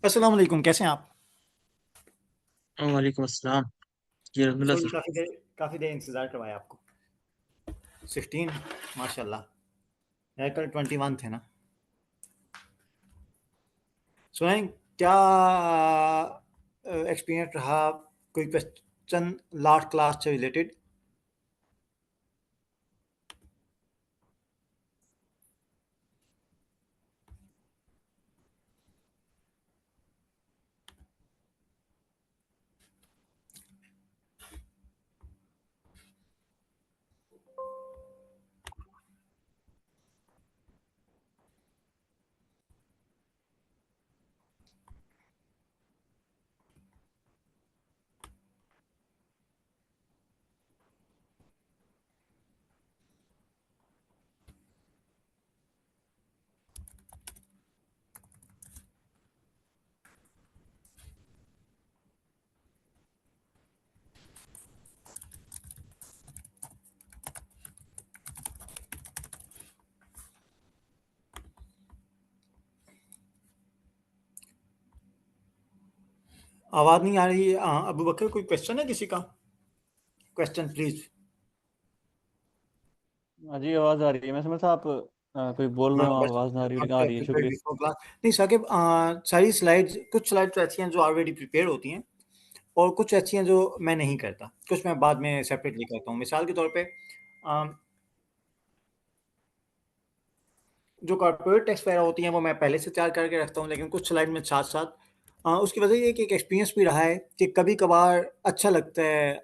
अस्सलाम वालेकुम, कैसे हैं आप? वालेकुम अस्सलाम। जी अलहमदिल्ला सॉरी, सर। काफ़ी देर इंतज़ार करवाया आपको। 16 माशाल्लाह। यार कल 21 थे ना। सुनाएं, क्या एक्सपीरियंस रहा? कोई क्वेश्चन लास्ट क्लास से रिलेटेड? आवाज़ नहीं आ रही। अबू बकर, कोई क्वेश्चन है किसी का? Question please. हाँ जी, आवाज़ आ रही है। मैं समझ था आप कोई बोल रहे हाँ हो, बस, आवाज़ ना आ रही, आ आपके रही है। प्रिपेयर शुक्रिया। Before class. नहीं साकिब, सारी स्लाइड्स, कुछ स्लाइड्स तो ऐसी हैं जो ऑलरेडी प्रिपेयर होती हैं, और कुछ ऐसी हैं जो मैं नहीं करता, कुछ मैं बाद में सेपरेटली करता हूँ। मिसाल के तौर पे जो कॉर्पोरेट टैक्स वगैरह होती हैं वो मैं पहले से तैयार करके रखता हूँ, लेकिन कुछ स्लाइड में साथ साथ उसकी वजह ये है कि एक एक्सपीरियंस भी रहा है कि कभी कभार अच्छा लगता है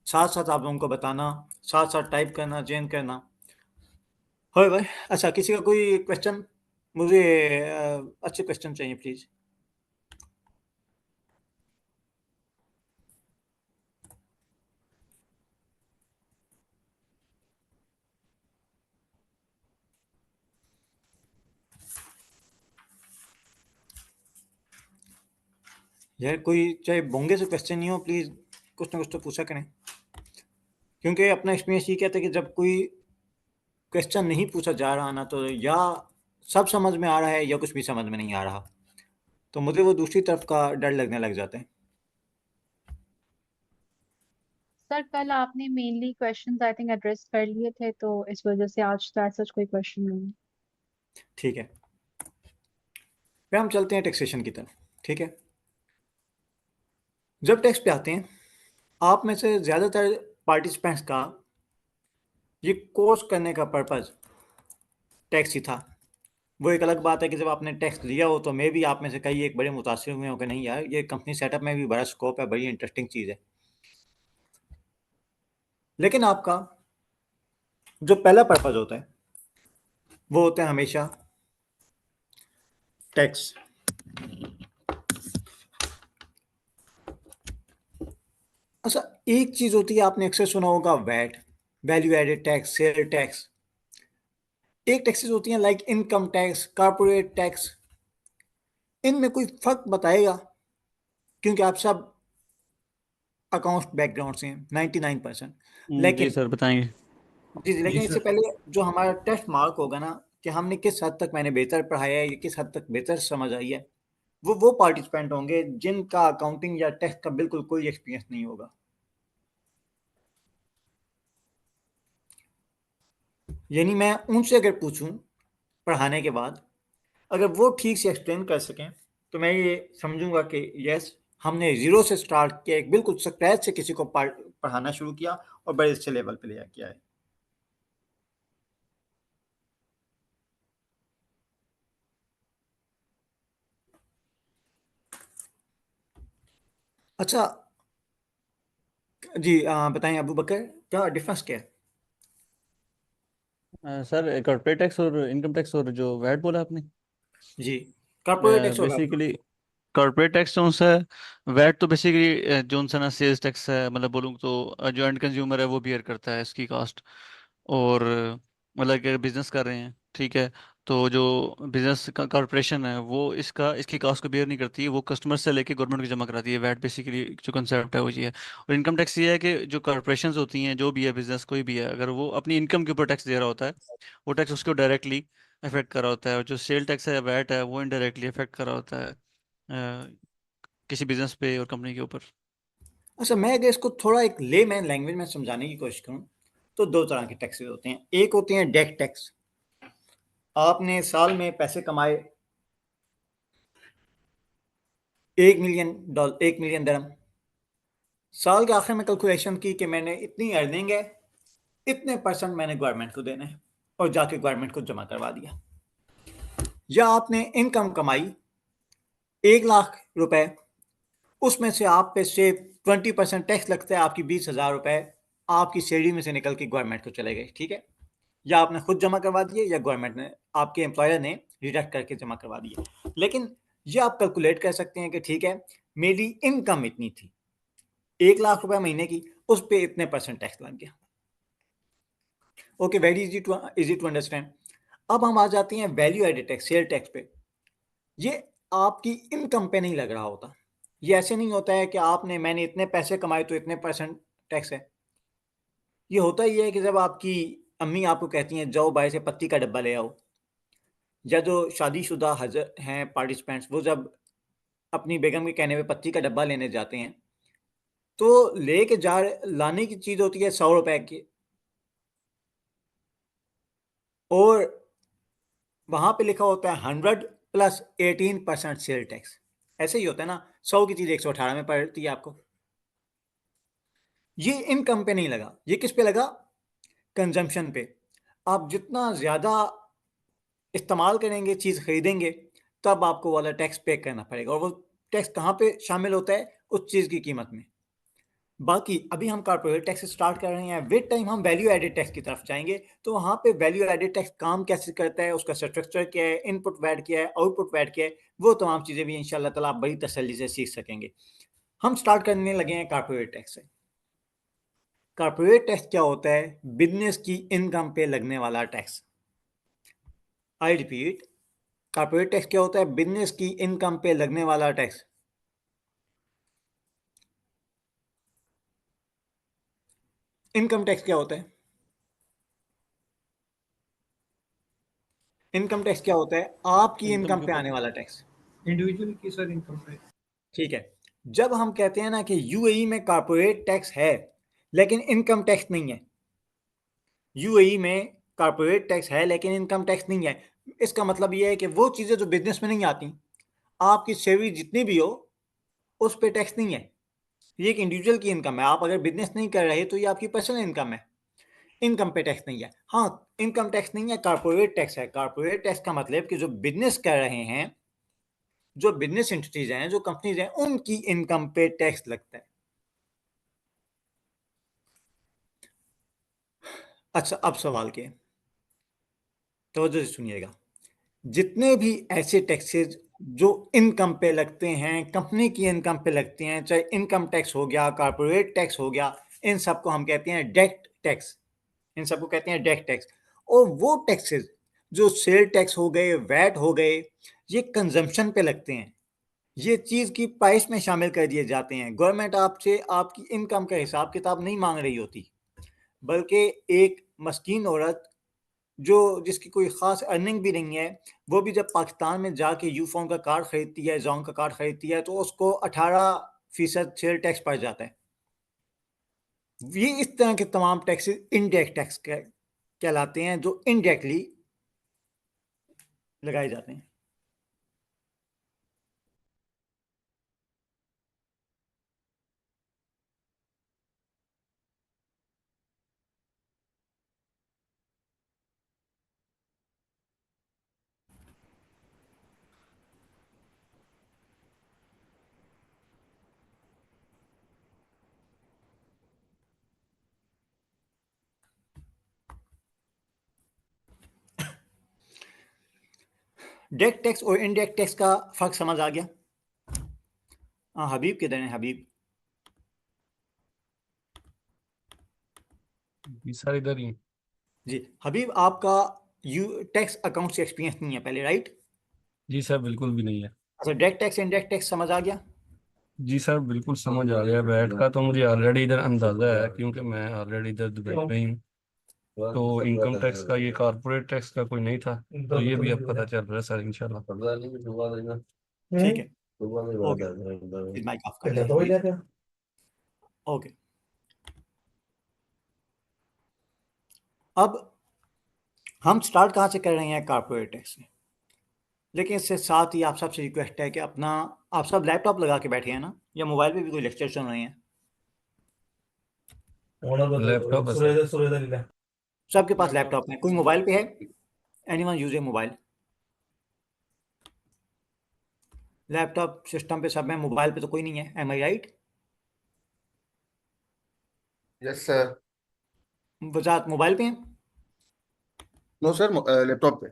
साथ साथ आप लोगों को बताना, साथ साथ टाइप करना, चेंज करना। हो भाई, अच्छा, किसी का कोई क्वेश्चन? मुझे अच्छे क्वेश्चन चाहिए प्लीज़। यार कोई चाहे बोंगे से क्वेश्चन नहीं हो, प्लीज़ कुछ ना कुछ तो पूछा करें, क्योंकि अपना एक्सपीरियंस ये कहता है कि जब कोई क्वेश्चन नहीं पूछा जा रहा ना, तो या सब समझ में आ रहा है या कुछ भी समझ में नहीं आ रहा, तो मुझे वो दूसरी तरफ का डर लगने लग जाता है। सर कल आपने mainly questions I think address कर लिए थे, तो इस वजह से आज तो सच कोई क्वेश्चन नहीं है। ठीक है, फिर हम चलते हैं टैक्सेशन की तरफ। ठीक है, जब टैक्स पे आते हैं, आप में से ज़्यादातर पार्टिसिपेंट्स का ये कोर्स करने का पर्पज़ टैक्स ही था। वो एक अलग बात है कि जब आपने टैक्स लिया हो तो मे भी आप में से कई एक बड़े मुतासिर हुए हो कि नहीं यार, ये कंपनी सेटअप में भी बड़ा स्कोप है, बड़ी इंटरेस्टिंग चीज़ है। लेकिन आपका जो पहला पर्पज़ होता है वो होता है हमेशा टैक्स। अच्छा, एक चीज़ होती है, आपने अक्सर सुना होगा, VAT, value added tax, sale tax. एक टैक्सेस होती हैं like income tax, corporate tax. इनमें कोई फ़र्क बताएगा? क्योंकि आप सब अकाउंट बैकग्राउंड से हैं 99%। जी लेकिन सर, बताएंगे। जी जी, जी लेकिन इससे सर। पहले जो हमारा टेस्ट मार्क होगा ना, कि हमने किस हद तक मैंने बेहतर पढ़ाया है या किस हद तक बेहतर समझ आई है, वो पार्टिसिपेंट होंगे जिनका अकाउंटिंग या टेस्ट का बिल्कुल कोई एक्सपीरियंस नहीं होगा। यानी मैं उनसे अगर पूछूं पढ़ाने के बाद, अगर वो ठीक से एक्सप्लेन कर सकें, तो मैं ये समझूंगा कि यस, हमने ज़ीरो से स्टार्ट किया, एक बिल्कुल स्क्रैच से किसी को पढ़ाना शुरू किया और बड़े अच्छे लेवल पे ले किया है। अच्छा, जी बताएं अबू बकर, क्या डिफरेंस क्या है? सर, कॉर्पोरेट टैक्स और इनकम टैक्स और जो वैट बोला आपने, जी, कॉर्पोरेट टैक्स होगा आपका। बेसिकली कॉर्पोरेट टैक्स जो सा वैट तो बेसिकली जो सा ना सेल्स टैक्स है, मतलब बोलूँ तो जो एंड कंज्यूमर है वो बियर करता है इसकी कास्ट। और मतलब कि बिजनेस कर रहे हैं, ठीक है, तो जो बिजनेस कॉर्पोरेशन है वो इसकी कास्ट को बियर नहीं करती है, वो कस्टमर से लेके गवर्नमेंट को जमा कराती है। वैट बेसिकली जो कंसेप्ट है वो ये है। और इनकम टैक्स ये है कि जो कॉर्पोरेशन होती हैं, जो भी है बिजनेस कोई भी है, अगर वो अपनी इनकम के ऊपर टैक्स दे रहा होता है, वो टैक्स उसको डायरेक्टली अफेक्ट कर रहा होता है, और जो सेल टैक्स है, वैट है, वो इनडायरेक्टली अफेक्ट कर रहा होता है किसी बिजनेस पे और कंपनी के ऊपर। अच्छा, मैं अगर इसको थोड़ा एक लेमैन लैंग्वेज में समझाने की कोशिश करूं तो दो तरह के टैक्सेस होते हैं। एक होते हैं डायरेक्ट टैक्स, आपने साल में पैसे कमाए $1 मिलियन दरम, साल के आखिर में कैलकुलेशन की कि मैंने इतनी अर्निंग है, इतने परसेंट मैंने गवर्नमेंट को देना है, और जाके गवर्नमेंट को जमा करवा दिया। या आपने इनकम कमाई 1 लाख रुपए, उसमें से आप पे से 20% टैक्स लगता है, आपकी 20,000 रुपए आपकी सैलरी में से निकल के गवर्नमेंट को चले गए, ठीक है। या आपने खुद जमा करवा दिए या गवर्नमेंट ने, आपके एम्प्लॉयर ने डिडक्ट करके जमा करवा दिए। लेकिन ये आप कैलकुलेट कर सकते हैं कि ठीक है, मेरी इनकम इतनी थी 1 लाख रुपए महीने की, उस पे इतने परसेंट टैक्स लग गया। Okay, very easy to understand. अब हम आ जाते हैं value added tax, sale tax पे। ये आपकी इनकम पे नहीं लग रहा होता। ये ऐसे नहीं होता है कि मैंने इतने पैसे कमाए तो इतने परसेंट टैक्स है। ये होता ही है कि जब आपकी अम्मी आपको कहती हैं जाओ बाहर से पत्ती का डब्बा ले आओ, या जो शादीशुदा हजर हैं पार्टिसिपेंट्स, वो जब अपनी बेगम के कहने पे पत्ती का डब्बा लेने जाते हैं, तो लेके जा लाने की चीज़ होती है 100 रुपए की, और वहाँ पे लिखा होता है 100 प्लस 18% सेल टैक्स। ऐसे ही होता है ना, 100 की चीज़ 118 में पड़ती है आपको। ये इनकम पे नहीं लगा, ये किस पे लगा? कंजम्पशन पे। आप जितना ज़्यादा इस्तेमाल करेंगे, चीज़ खरीदेंगे, तब आपको वाला टैक्स पे करना पड़ेगा, और वो टैक्स कहाँ पे शामिल होता है? उस चीज़ की कीमत में। बाकी अभी हम कॉर्पोरेट टैक्स स्टार्ट कर रहे हैं, विद टाइम हम वैल्यू एडेड टैक्स की तरफ जाएंगे। तो वहाँ पे वैल्यू एडेड टैक्स काम कैसे करता है, उसका स्ट्रक्चर क्या है, इनपुट वैट क्या है, आउटपुट वैट क्या है, वो तमाम चीज़ें भी इंशाल्लाह ताला आप बड़ी तसल्ली से सीख सकेंगे। हम स्टार्ट करने लगे हैं कॉर्पोरेट टैक्स से। कॉर्पोरेट टैक्स क्या होता है? बिजनेस की इनकम पे लगने वाला tax. I repeat, corporate tax क्या होता है? बिजनेस की इनकम पे लगने वाला टैक्स। इनकम टैक्स क्या होता है? इनकम टैक्स क्या होता है? आपकी इनकम इनकम के पे ऊपर आने वाला टैक्स। इंडिविजुअल की सर इनकम पे। ठीक है, जब हम कहते हैं ना कि यूएई में कॉर्पोरेट टैक्स है लेकिन इनकम टैक्स नहीं है, यूएई में कॉर्पोरेट टैक्स है लेकिन इनकम टैक्स नहीं है, इसका मतलब ये है कि वो चीज़ें जो बिजनेस में नहीं आती, आपकी सैलरी जितनी भी हो, उस पे टैक्स नहीं है। ये एक इंडिविजुअल की इनकम है। आप अगर बिजनेस नहीं कर रहे तो ये आपकी पर्सनल इनकम है, इनकम पे टैक्स नहीं है। हाँ, इनकम टैक्स नहीं है, कॉर्पोरेट टैक्स है। कॉर्पोरेट टैक्स का मतलब कि जो बिजनेस कर रहे हैं, जो बिजनेस एंटिटीज हैं, जो कंपनीज हैं, उनकी इनकम पे टैक्स लगता है। अच्छा, अब सवाल के तवज्जो से सुनिएगा। जितने भी ऐसे टैक्सेस जो इनकम पे लगते हैं, कंपनी की इनकम पे लगते हैं, चाहे इनकम टैक्स हो गया, कॉर्पोरेट टैक्स हो गया, इन सबको हम कहते हैं डायरेक्ट टैक्स। इन सबको कहते हैं डायरेक्ट टैक्स। और वो टैक्सेस जो सेल टैक्स हो गए, वैट हो गए, ये कंजम्पशन पे लगते हैं। ये चीज़ की प्राइस में शामिल कर दिए जाते हैं। गवर्नमेंट आपसे आपकी इनकम का हिसाब किताब नहीं मांग रही होती, बल्कि एक मस्कीन औरत जो जिसकी कोई ख़ास अर्निंग भी नहीं है, वो भी जब पाकिस्तान में जाके यूफ़ोन का कार्ड ख़रीदती है, ज़ोन का कार्ड ख़रीदती है, तो उसको 18% सेल टैक्स पड़ जाता है। ये इस तरह के तमाम टैक्सेस इनडायरेक्ट टैक्स कहलाते हैं, जो इनडायरेक्टली लगाए जाते हैं। डायरेक्ट टैक्स और इनडायरेक्ट टैक्स का फ़र्क समझ आ गया? हाँ, हबीब किधर है? हबीब, जी सर इधर ही। जी हबीब, आपका यू टैक्स अकाउंट से एक्सपीरियंस नहीं है पहले, राइट? जी सर बिल्कुल भी नहीं है। अच्छा, डायरेक्ट टैक्स इनडायरेक्ट टैक्स समझ आ गया? जी सर बिल्कुल समझ आ गया। वैट का तो मुझे ऑलरेडी इधर अंदाजा है, क्योंकि मैं ऑलरेडी इधर दुबई में ही हूँ। तो इनकम टैक्स का ये कॉर्पोरेट टैक्स का कोई नहीं था, तो ये भी अब पता चल रहा है सर इंशाल्लाह। ठीक है, ओके, माइक ऑफ कर लें। ओके, अब हम स्टार्ट कहाँ से कर रहे हैं? कॉर्पोरेट टैक्स से। लेकिन इससे साथ ही आप सबसे रिक्वेस्ट है कि अपना, आप सब लैपटॉप लगा के बैठे हैं ना, या मोबाइल पे भी कोई लेक्चर सुन रहे हैं? लैपटॉप है सर। सबके पास लैपटॉप है, कोई मोबाइल पे है? Anyone use a mobile? Laptop system पे सब है, मोबाइल पे तो कोई नहीं है, am I right? Yes sir. वजात मोबाइल पे हैं? नो सर, लैपटॉप पे।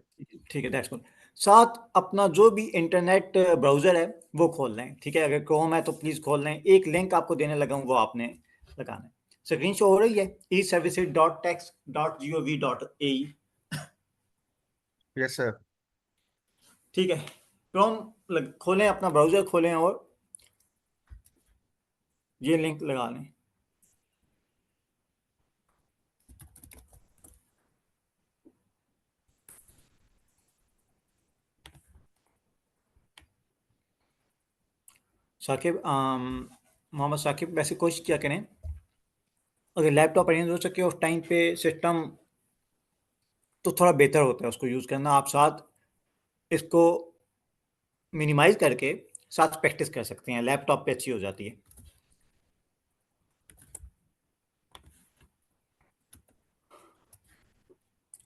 ठीक है, दैट्स गुड। साथ अपना जो भी इंटरनेट ब्राउज़र है वो खोल लें, ठीक है? अगर क्रोम है तो प्लीज़ खोल लें। एक लिंक आपको देने लगा हूँ, वो आपने लगाना है। स्क्रीन शो हो रही है e-services.tax.gov.ae, यस सर। ठीक है? क्रोम खोलें, अपना ब्राउज़र खोलें और ये लिंक लगा लें। साकिब, मोहम्मद साकिब, वैसे कोशिश किया करें, अगर लैपटॉप अरेंज हो सके उस टाइम पे सिस्टम, तो थोड़ा बेहतर होता है उसको यूज़ करना। आप साथ इसको मिनिमाइज़ करके साथ प्रैक्टिस कर सकते हैं, लैपटॉप पे अच्छी हो जाती है।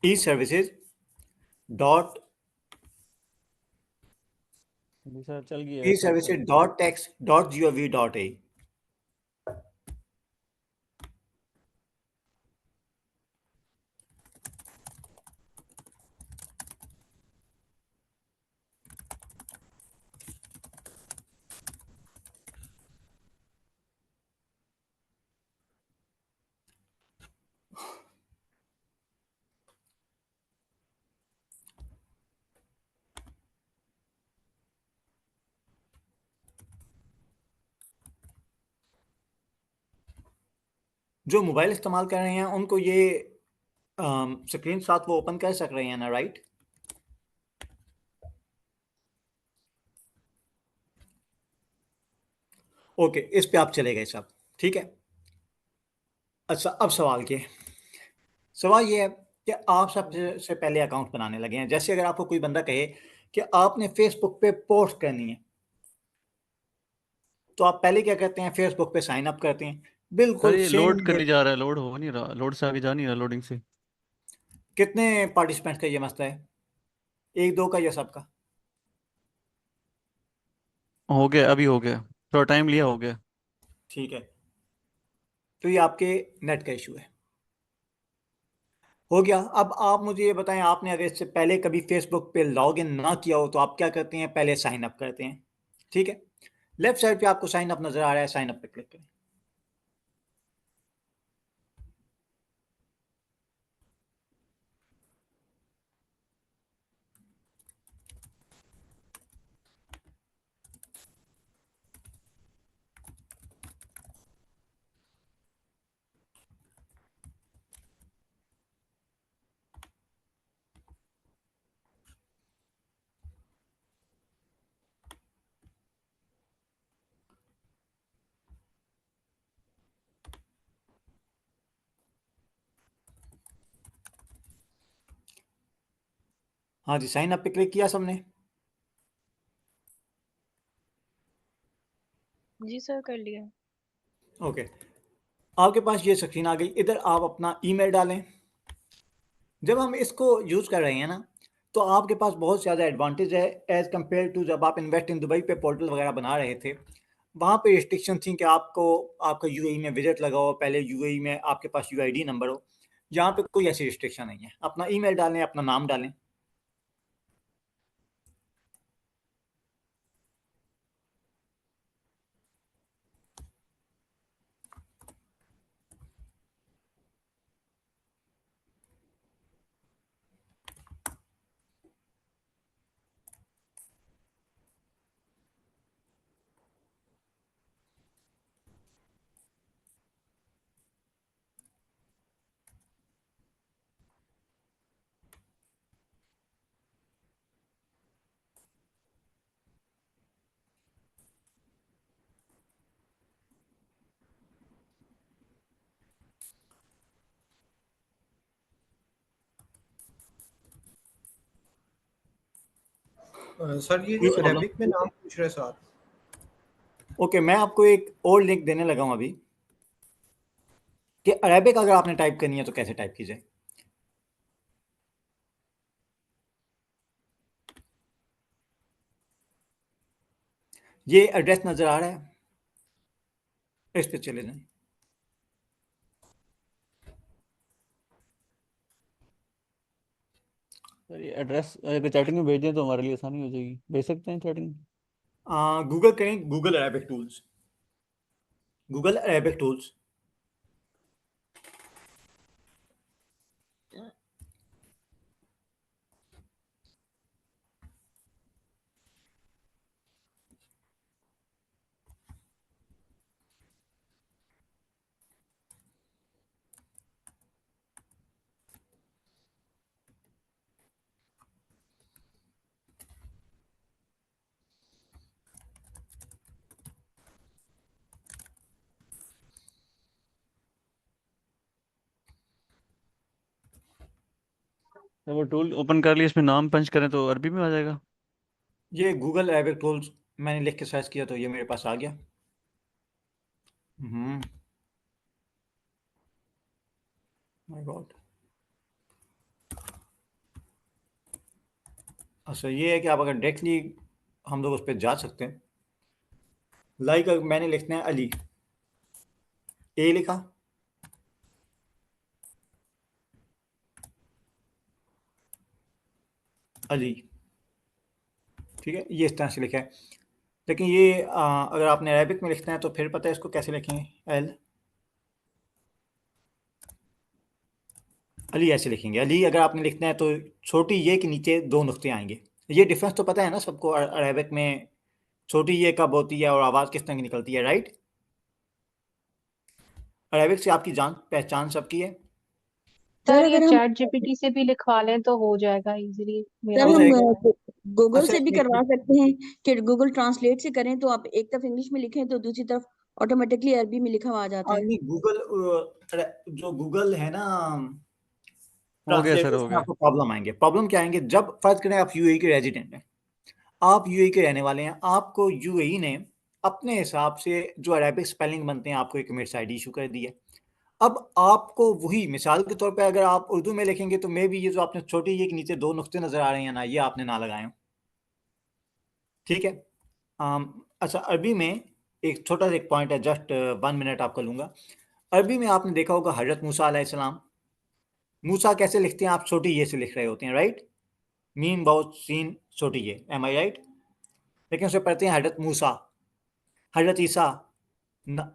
e-services डॉट जी सर चल गया है, चल e-services dot tax dot gov.a। जो मोबाइल इस्तेमाल कर रहे हैं उनको ये स्क्रीन साथ वो ओपन कर सक रहे हैं ना, राइट? ओके, इस पे आप चले गए सब, ठीक है? अच्छा, अब सवाल ये है कि आप सबसे से पहले अकाउंट बनाने लगे हैं। जैसे अगर आपको कोई बंदा कहे कि आपने फेसबुक पे पोस्ट करनी है, तो आप पहले क्या करते हैं? फेसबुक पे साइन अप करते हैं, सर बिल्कुल ये सेम। लोड कर नहीं जा रहा है, लोड हो नहीं रहा, लोड से आगे जा नहीं रहा, लोडिंग से। कितने पार्टिसिपेंट का ये मसला है? एक दो का या सबका? हो गया, अभी हो गया, थोड़ा टाइम लिया, हो गया। ठीक है, तो ये आपके नेट का इशू है। हो गया। अब आप मुझे ये बताएं, आपने अगर इससे पहले कभी फेसबुक पे लॉग इन ना किया हो तो आप क्या करते हैं? पहले साइन अप करते हैं, ठीक है? लेफ्ट साइड पे आपको साइन अप नजर आ रहा है, साइन अप पे क्लिक करें। हाँ जी, साइन अप पे क्लिक किया सबने? जी सर, कर लिया। ओके, आपके पास ये स्क्रीन आ गई। इधर आप अपना ईमेल डालें। जब हम इसको यूज़ कर रहे हैं ना, तो आपके पास बहुत ज़्यादा एडवांटेज है एज़ कम्पेयर टू जब आप इन्वेस्ट इन दुबई पे पोर्टल वगैरह बना रहे थे। वहाँ पे रिस्ट्रिक्शन थी कि आपको, आपका यूएई में विजिट लगा हो, पहले यूएई में आपके पास यूआईडी नंबर हो। यहाँ पे कोई ऐसी रिस्ट्रिक्शन नहीं है। अपना ईमेल डालें, अपना नाम डालें। सर ये कोई जो प्रॉब्लम? अरेबिक में नाम पूछ रहे सर, ओके, मैं आपको एक और लिंक देने लगा हूं अभी कि अरेबिक अगर आपने टाइप करनी है तो कैसे टाइप कीजिए। ये एड्रेस नजर आ रहा है, इस पे चले जाएं। सर ये एड्रेस अगर चैटिंग में भेज दें तो हमारे लिए आसानी हो जाएगी, भेज सकते हैं चैटिंग में? गूगल करें, Google Arabic tools, Google Arabic tools. तो वो टूल ओपन कर लिए, इसमें नाम पंच करें तो अरबी में आ जाएगा? ये गूगल अरेबिक टूल्स मैंने लिख के सर्च किया तो ये मेरे पास आ गया। My God. अच्छा, ये है कि आप अगर डायरेक्टली हम लोग उस पर जा सकते हैं। लाइक मैंने लिखना है अली, ए लिखा, अली, ठीक है, ये इस तरह से लिखा है। लेकिन ये अगर आपने अरेबिक में लिखना है तो फिर पता है इसको कैसे लिखेंगे। एल, अली ऐसे लिखेंगे। अली अगर आपने लिखना है तो छोटी ये के नीचे दो नुक्ते आएंगे। ये डिफरेंस तो पता है ना सबको, अरेबिक में छोटी ये कब होती है और आवाज़ किस तरह की निकलती है, राइट? अरेबिक से आपकी जान पहचान सबकी है। सर ये अगर हम चैट जीपीटी से भी लिखवा लें तो हो जाएगा इजीली, मेरा सर हो हो हम जाएगा। गया है। गूगल अच्छा, से भी एक करवा सकते हैं कि गूगल ट्रांसलेट से करें तो आप एक तरफ इंग्लिश में लिखें तो दूसरी तरफ ऑटोमेटिकली अरबी में लिखा हुआ आ जाता है। नहीं, गूगल जो गूगल है ना हो गया सर, ट्रांसलेटर, हो उसमें गया। आपको प्रॉब्लम आएंगे। प्रॉब्लम क्या आएंगे, जब फर्ज करें आप यूएई के रेजिडेंट हैं, आप यूएई के रहने वाले हैं, आपको यूएई ने अपने हिसाब से जो अरेबिक स्पेलिंग बनते हैं आपको एक मिनट्स आईडी इशू कर दी है। अब आपको वही मिसाल के तौर पे अगर आप उर्दू में लिखेंगे तो मे भी ये जो आपने छोटी ये के नीचे दो नुक्ते नजर आ रहे हैं ना, ये आपने ना लगाए हों, ठीक है। अच्छा, अरबी में एक छोटा सा एक पॉइंट है, जस्ट 1 मिनट आपका लूंगा। अरबी में आपने देखा होगा हजरत मूसा अलैहिस्सलाम, मूसा कैसे लिखते हैं, आप छोटी ये से लिख रहे होते हैं, राइट? मीम बहुत सीन छोटी ये, एम आई राइट? लेकिन उसे पढ़ते हैं हजरत मूसा, हजरत ईसा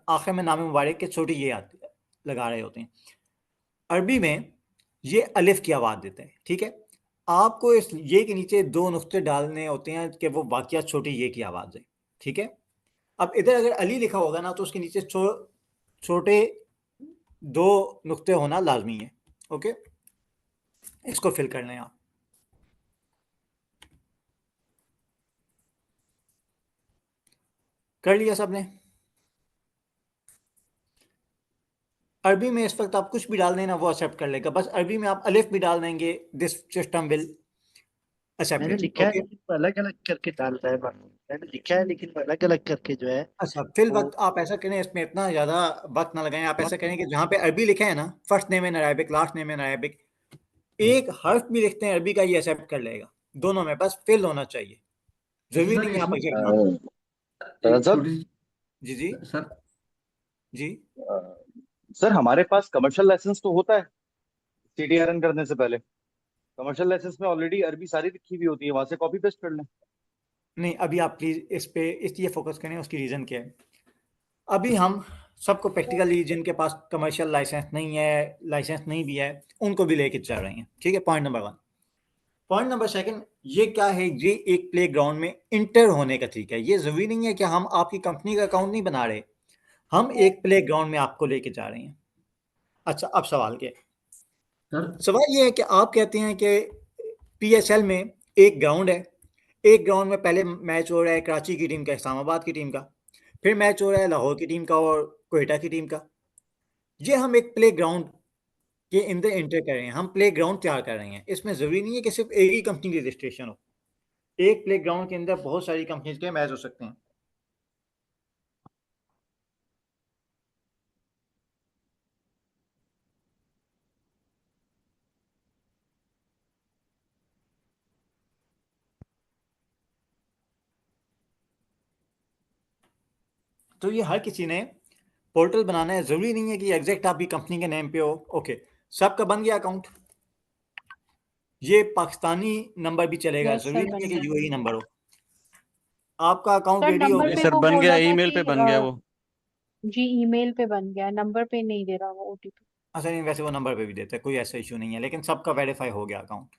आखिर में नाम मुबारक के छोटी ये आती लगा रहे होते हैं। अरबी में ये अलिफ की आवाज़ देता है, ठीक है। आपको इस ये के नीचे दो नुक्ते डालने होते हैं कि वो वाकया छोटी ये की आवाज़ है, ठीक है। अब इधर अगर अली लिखा होगा ना तो उसके नीचे छोटे दो नुक्ते होना लाजमी है, ओके। इसको फिल कर लें आप। कर लिया सबने? अरबी में इस वक्त आप कुछ भी डाल देना वो एक्सेप्ट कर लेगा, बस अरबी में आप अलिफ भी डाल देंगे, दिस सिस्टम विल एक्सेप्ट मैंने इट, लिखा है ओके। लेकिन अलग अलग करके डालता है मैंने लिखा है लेकिन अलग अलग करके जो है अच्छा, फिल वो वक्त आप ऐसा करें, इसमें इतना ज़्यादा वक्त ना लगाएं। आप ऐसा करें कि जहाँ पे अरबी लिखा है ना, first name in Arabic, last name in Arabic, एक हर्फ भी लिखते हैं अरबी का, ये एक्सेप्ट कर लेगा। दोनों में बस फिल होना चाहिए, जरूरी नहीं है आप एग्जैक्ट मार्क। सर जी जी सर जी। सर हमारे पास कमर्शियल लाइसेंस तो होता है सीडीआरएन करने से पहले। कमर्शियल लाइसेंस में ऑलरेडी अरबी सारी लिखी हुई होती है, वहां से कॉपी पेस्ट कर लें। नहीं, अभी आप प्लीज़ इस पे इसलिए फोकस करें, उसकी रीज़न क्या है। अभी हम सबको प्रैक्टिकली जिनके पास कमर्शियल लाइसेंस नहीं है, लाइसेंस नहीं भी है, उनको भी लेके चल रहे हैं, ठीक है। Point number 1। पॉइंट नंबर 2, ये क्या है, ये एक प्ले ग्राउंड में इंटर होने का तरीका है। ये ज़रूरी नहीं है कि हम आपकी कंपनी का अकाउंट नहीं बना रहे, हम एक प्ले ग्राउंड में आपको लेके जा रहे हैं। अच्छा, अब सवाल क्या है? सर सवाल ये है कि आप कहते हैं कि पीएसएल में एक ग्राउंड है, एक ग्राउंड में पहले मैच हो रहा है कराची की टीम का, इस्लामाबाद की टीम का, फिर मैच हो रहा है लाहौर की टीम का और कोयटा की टीम का। ये हम एक प्ले ग्राउंड के अंदर एंटर कर रहे हैं, हम प्ले ग्राउंड तैयार कर रहे हैं। इसमें ज़रूरी नहीं है कि सिर्फ एक ही कंपनी की रजिस्ट्रेशन हो, एक प्लेग्राउंड के अंदर बहुत सारी कंपनीज के मैच हो सकते हैं। तो ये हर किसी ने पोर्टल बनाना है, जरूरी नहीं है कि एग्जैक्ट आपकी कंपनी के नेम पे हो। ओके, सबका बन गया अकाउंट। ये पाकिस्तानी नंबर भी चलेगा, यस जरूरी सर, नहीं है बन कि गया। यूएई नंबर हो। आपका अकाउंट सर रेडी हो नंबर नहीं गया? पे सर, वो बन बोल गया, रहा था ईमेल पे कि बन गया वो। जी ईमेल पे बन गया, नंबर पे नहीं दे रहा वो ओटीपी। अच्छा, नहीं वैसे वो नंबर पे भी देता है, कोई ऐसा इशू नहीं है, लेकिन सबका वेरीफाई हो गया अकाउंट।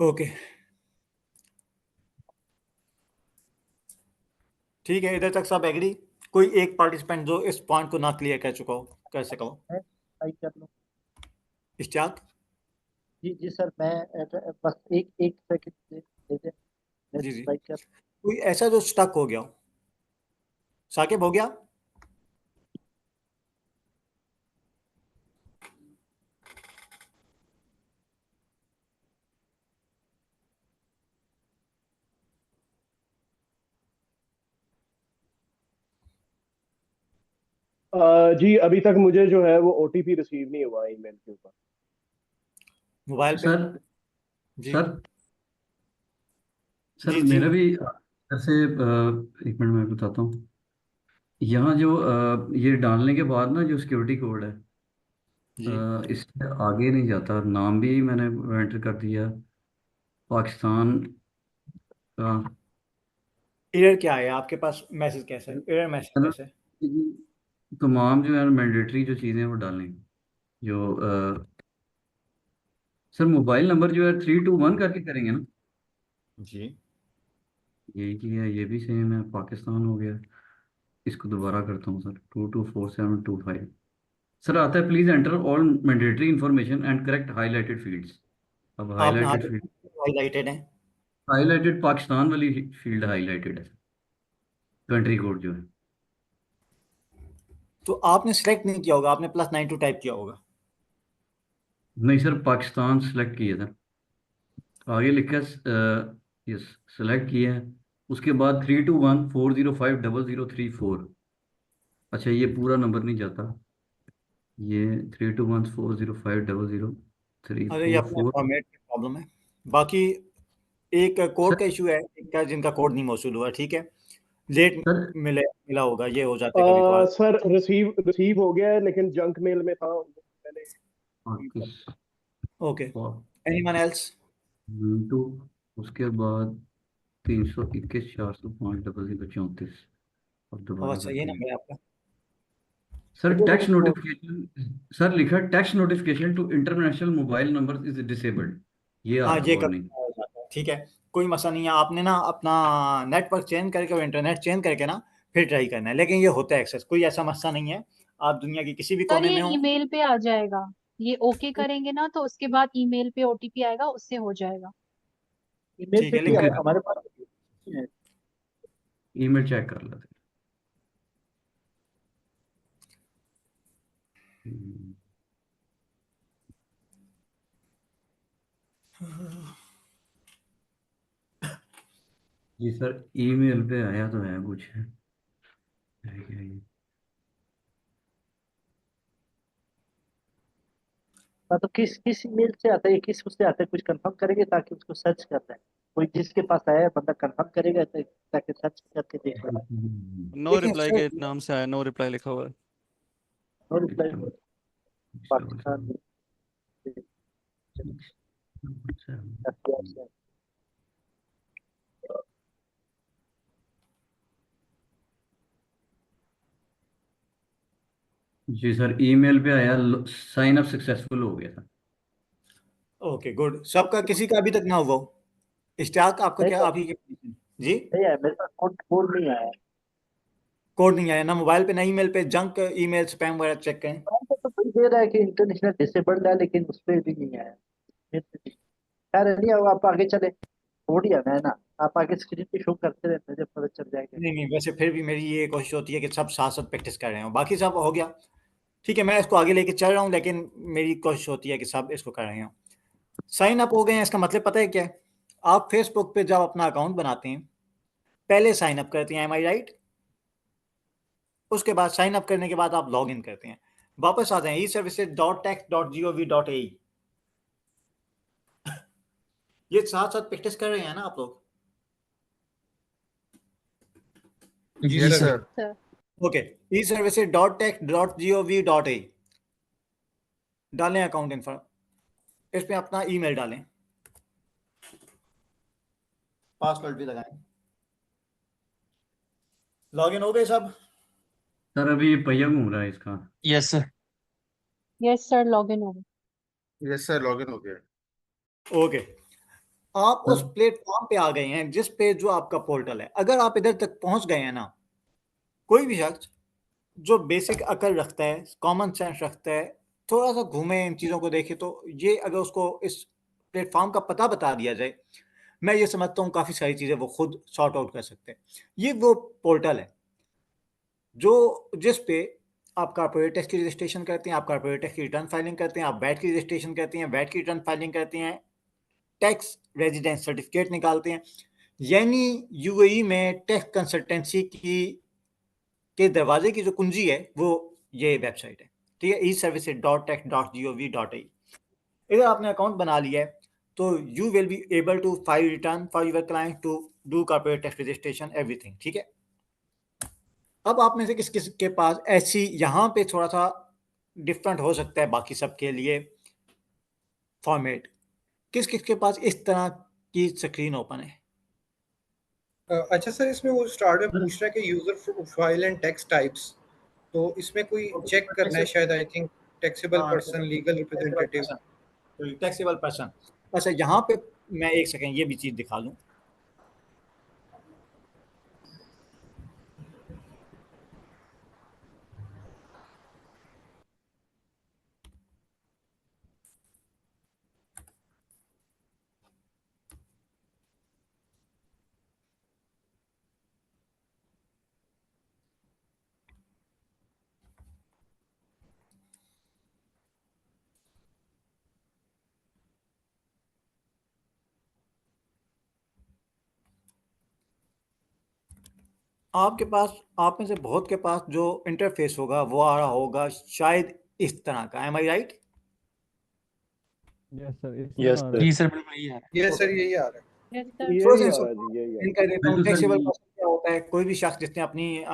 ओके, ठीक है, इधर तक सब एग्री? कोई एक पार्टिसिपेंट जो इस पॉइंट को ना क्लियर कर चुका हो, कर सका हो? मैं ट्राई कर लूँ। इश्तियाक? जी जी सर, मैं बस एक एक सेकंड दे दे, मैं जी जी, ट्राई कर। कोई ऐसा जो स्टक हो गया हो? साकिब हो गया? जी अभी तक मुझे जो है वो ओटीपी रिसीव नहीं हुआ ईमेल के ऊपर। मोबाइल पे? सर जी सर सर जी जी मेरा भी ऐसे एक मिनट मैं बताता हूँ। यहाँ जो ये डालने के बाद ना जो सिक्योरिटी कोड है, जी। इससे आगे नहीं जाता। नाम भी मैंने एंटर कर दिया पाकिस्तान का। एरर क्या है आपके पास? मैसेज कैसा है? एरर मैसेज है ना, कैसा है? तमाम जो है मैंडेटरी जो चीज़ें हैं वो डालनी जो सर मोबाइल नंबर जो है 321 करके करेंगे ना। जी यही किया है, ये भी सेम है, पाकिस्तान हो गया। इसको दोबारा करता हूँ सर, 224725। सर आता है please enter all mandatory information and correct highlighted fields. अब आपने हाईलाइटेड हाथ फील्ड, हाईलाइटेड है? हाईलाइटेड पाकिस्तान वाली फील्ड हाईलाइटेड है, कंट्री कोड जो है। तो आपने सिलेक्ट नहीं किया होगा, आपने +92 टाइप किया होगा। नहीं सर, पाकिस्तान सेलेक्ट किया था, आगे लिखा यस सेलेक्ट किया है। उसके बाद 321405003 4। अच्छा ये पूरा नंबर नहीं जाता, ये 321405003 अरे ये अपना 4 फॉर्मेट की प्रॉब्लम है। बाकी एक कोड सर का इशू है, एक का जिनका कोड नहीं मौसूल हुआ, ठीक है, लेट सर मिला होगा, ये हो जाता है कभी कभार। सर रिसीव हो गया है लेकिन जंक मेल में था मैंने। Okay, anyone else? मिंटू, उसके बाद 321 405 0034। अब दोबारा अच्छा, ये करते हैं नंबर है आपका? सर। टैक्स नोटिफिकेशन, सर लिखा tax notification to international mobile number is disabled. ये आ हाँ, रहा ये कभी वार्निंग। हो जाता है, ठीक है, कोई मसला नहीं है। आपने ना अपना नेटवर्क चेंज करके और इंटरनेट चेंज करके ना फिर ट्राई करना है, लेकिन ये होता है एक्सेस, कोई ऐसा मसला नहीं है। आप दुनिया के किसी भी सर कोने ये में हो। ईमेल पे आ जाएगा, ये ओके करेंगे ना तो उसके बाद ईमेल पे ओटीपी आएगा, उससे हो जाएगा। ईमेल ठीक पे है, भी लेकिन हमारे पास है। ईमेल चेक कर लेते हैं। जी सर, ईमेल पे आया तो है कुछ, है क्या ये? हाँ, तो किस किस ईमेल से आता है, किस उससे आता है, कुछ कंफर्म करेंगे ताकि उसको सर्च करना है। कोई जिसके पास आया है बंदा कंफर्म करेगा ताकि सर्च करके देख लेगा। नो देखिए रिप्लाई सर, के नाम से आया, नो रिप्लाई लिखा हुआ है। और रिप्लाई पाकिस्तान में जी सर, ईमेल पे आया, साइन अप सक्सेसफुल हो गया था। ओके गुड, सबका किसी का अभी तक ना हुआ हो। इश्तियाक आपका नहीं क्या, तो आप ही की position? जी, नहीं आया मेरे पास, कोड कोड नहीं आया। कोड नहीं आया ना मोबाइल पे ना ईमेल पे? जंक ईमेल स्पैम वगैरह चेक करें। तो कोई दे रहा है कि इंटरनेशनल डिसेबल्ड है, लेकिन उस पर भी नहीं आया। खैर नहीं आओ, आप आगे चले, छोड़ दिया मैं ना। आप आगे स्क्रीन पे शो करते रहते हैं, जब पता चल जाएगा। नहीं नहीं, वैसे फिर भी मेरी ये कोशिश होती है कि सब साथ साथ प्रैक्टिस कर रहे हो, बाकी सब हो गया। ठीक है, मैं इसको आगे लेके चल रहा हूँ, लेकिन मेरी कोशिश होती है कि सब इसको कर रहे हो। साइन अप हो गए हैं, इसका मतलब पता है क्या है? आप फेसबुक पे जब अपना अकाउंट बनाते हैं पहले साइन अप करते हैं, एम आई राइट? उसके बाद साइन अप करने के बाद आप लॉग इन करते हैं, वापस आते हैं e-services.tax.gov.ai। ये साथ साथ प्रैक्टिस कर रहे हैं ना आप लोग? जी सर। सर ओके, e-services.tax.gov.ai डालें अकाउंट इन्फो, इसमें अपना ईमेल डालें, पासवर्ड भी लगाएं। लॉगिन हो गए सब? सर अभी ये पहिया घूम रहा है इसका। Yes sir. Yes sir, log in हो गया। यस सर, लॉगिन हो गया। ओके, आप उस सर प्लेटफॉर्म पे आ गए हैं जिस पे जो आपका पोर्टल है। अगर आप इधर तक पहुंच गए हैं ना, कोई भी शख्स जो बेसिक अकल रखता है, कॉमन सेंस रखता है, थोड़ा सा घूमे इन चीज़ों को देखे, तो ये अगर उसको इस प्लेटफॉर्म का पता बता दिया जाए, मैं ये समझता हूँ काफ़ी सारी चीज़ें वो खुद सॉर्ट आउट कर सकते हैं। ये वो पोर्टल है जो जिस पे आप कॉर्पोरेट टैक्स की रजिस्ट्रेशन करते हैं, आप कॉर्पोरेट टैक्स की रिटर्न फाइलिंग करते हैं, आप वैट की रजिस्ट्रेशन करते हैं, वैट की रिटर्न फाइलिंग करते हैं, टैक्स रेजिडेंस सर्टिफिकेट निकालते हैं। यानी यूएई में टैक्स कंसल्टेंसी की के दरवाजे की जो कुंजी है वो ये वेबसाइट है, ठीक है, e-services.tax.gov.ai। अगर आपने अकाउंट बना लिया है तो you will be able to file return for your client to do corporate tax registration everything, ठीक है। अब आप में से किस किस के पास ऐसी, यहाँ पे थोड़ा सा डिफरेंट हो सकता है बाकी सबके लिए फॉर्मेट, किस किस के पास इस तरह की स्क्रीन ओपन है? अच्छा सर, इसमें वो स्टार्ट में सर पूछ रहा है कि user profile and tax types, तो इसमें कोई चेक करना है शायद, I think taxable person, legal representative. Taxable person. अच्छा, यहाँ पे मैं एक सेकंड ये भी चीज़ दिखा लूँ। आपके पास, आप में से बहुत के पास जो इंटरफेस होगा वो आ रहा होगा शायद इस तरह का, M I right? Yes sir, इस यस तरह आ रहा सर। जी है। सर, बिल्कुल यही है। ये सर यही आ रहा है। Yes sir. थोड़ा सा यही आ इसको रहा है जी, यही आ इन रहा कर देता मैं हूँ। तो सर टैक्सेबल ये पर्सन क्या होता है? कोई भी शख्स जिसने अपनी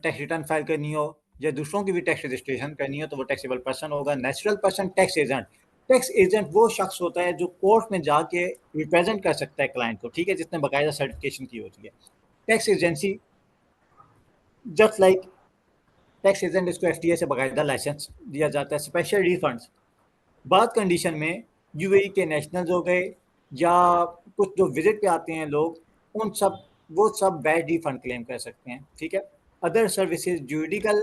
टैक्स रिटर्न फाइल करनी हो या दूसरों की भी टैक्स रजिस्ट्रेशन करनी हो तो वो टैक्सेबल पर्सन होगा। Natural person tax agent. Tax agent वो शख्स होता है जो कोर्ट में जाके रिप्रेजेंट कर सकता है क्लाइंट को, ठीक है, जिसने बाकायदा सर्टिफिकेशन की होती है। Tax agency just like tax agent, इसको एफटीए से बाकायदा लाइसेंस दिया जाता है। स्पेशल रिफंड्स बाद कंडीशन में यूएई के नेशनल्स हो गए या कुछ जो विजिट पे आते हैं लोग, उन सब वो सब वैट रिफंड क्लेम कर सकते हैं, ठीक है। Other services, judicial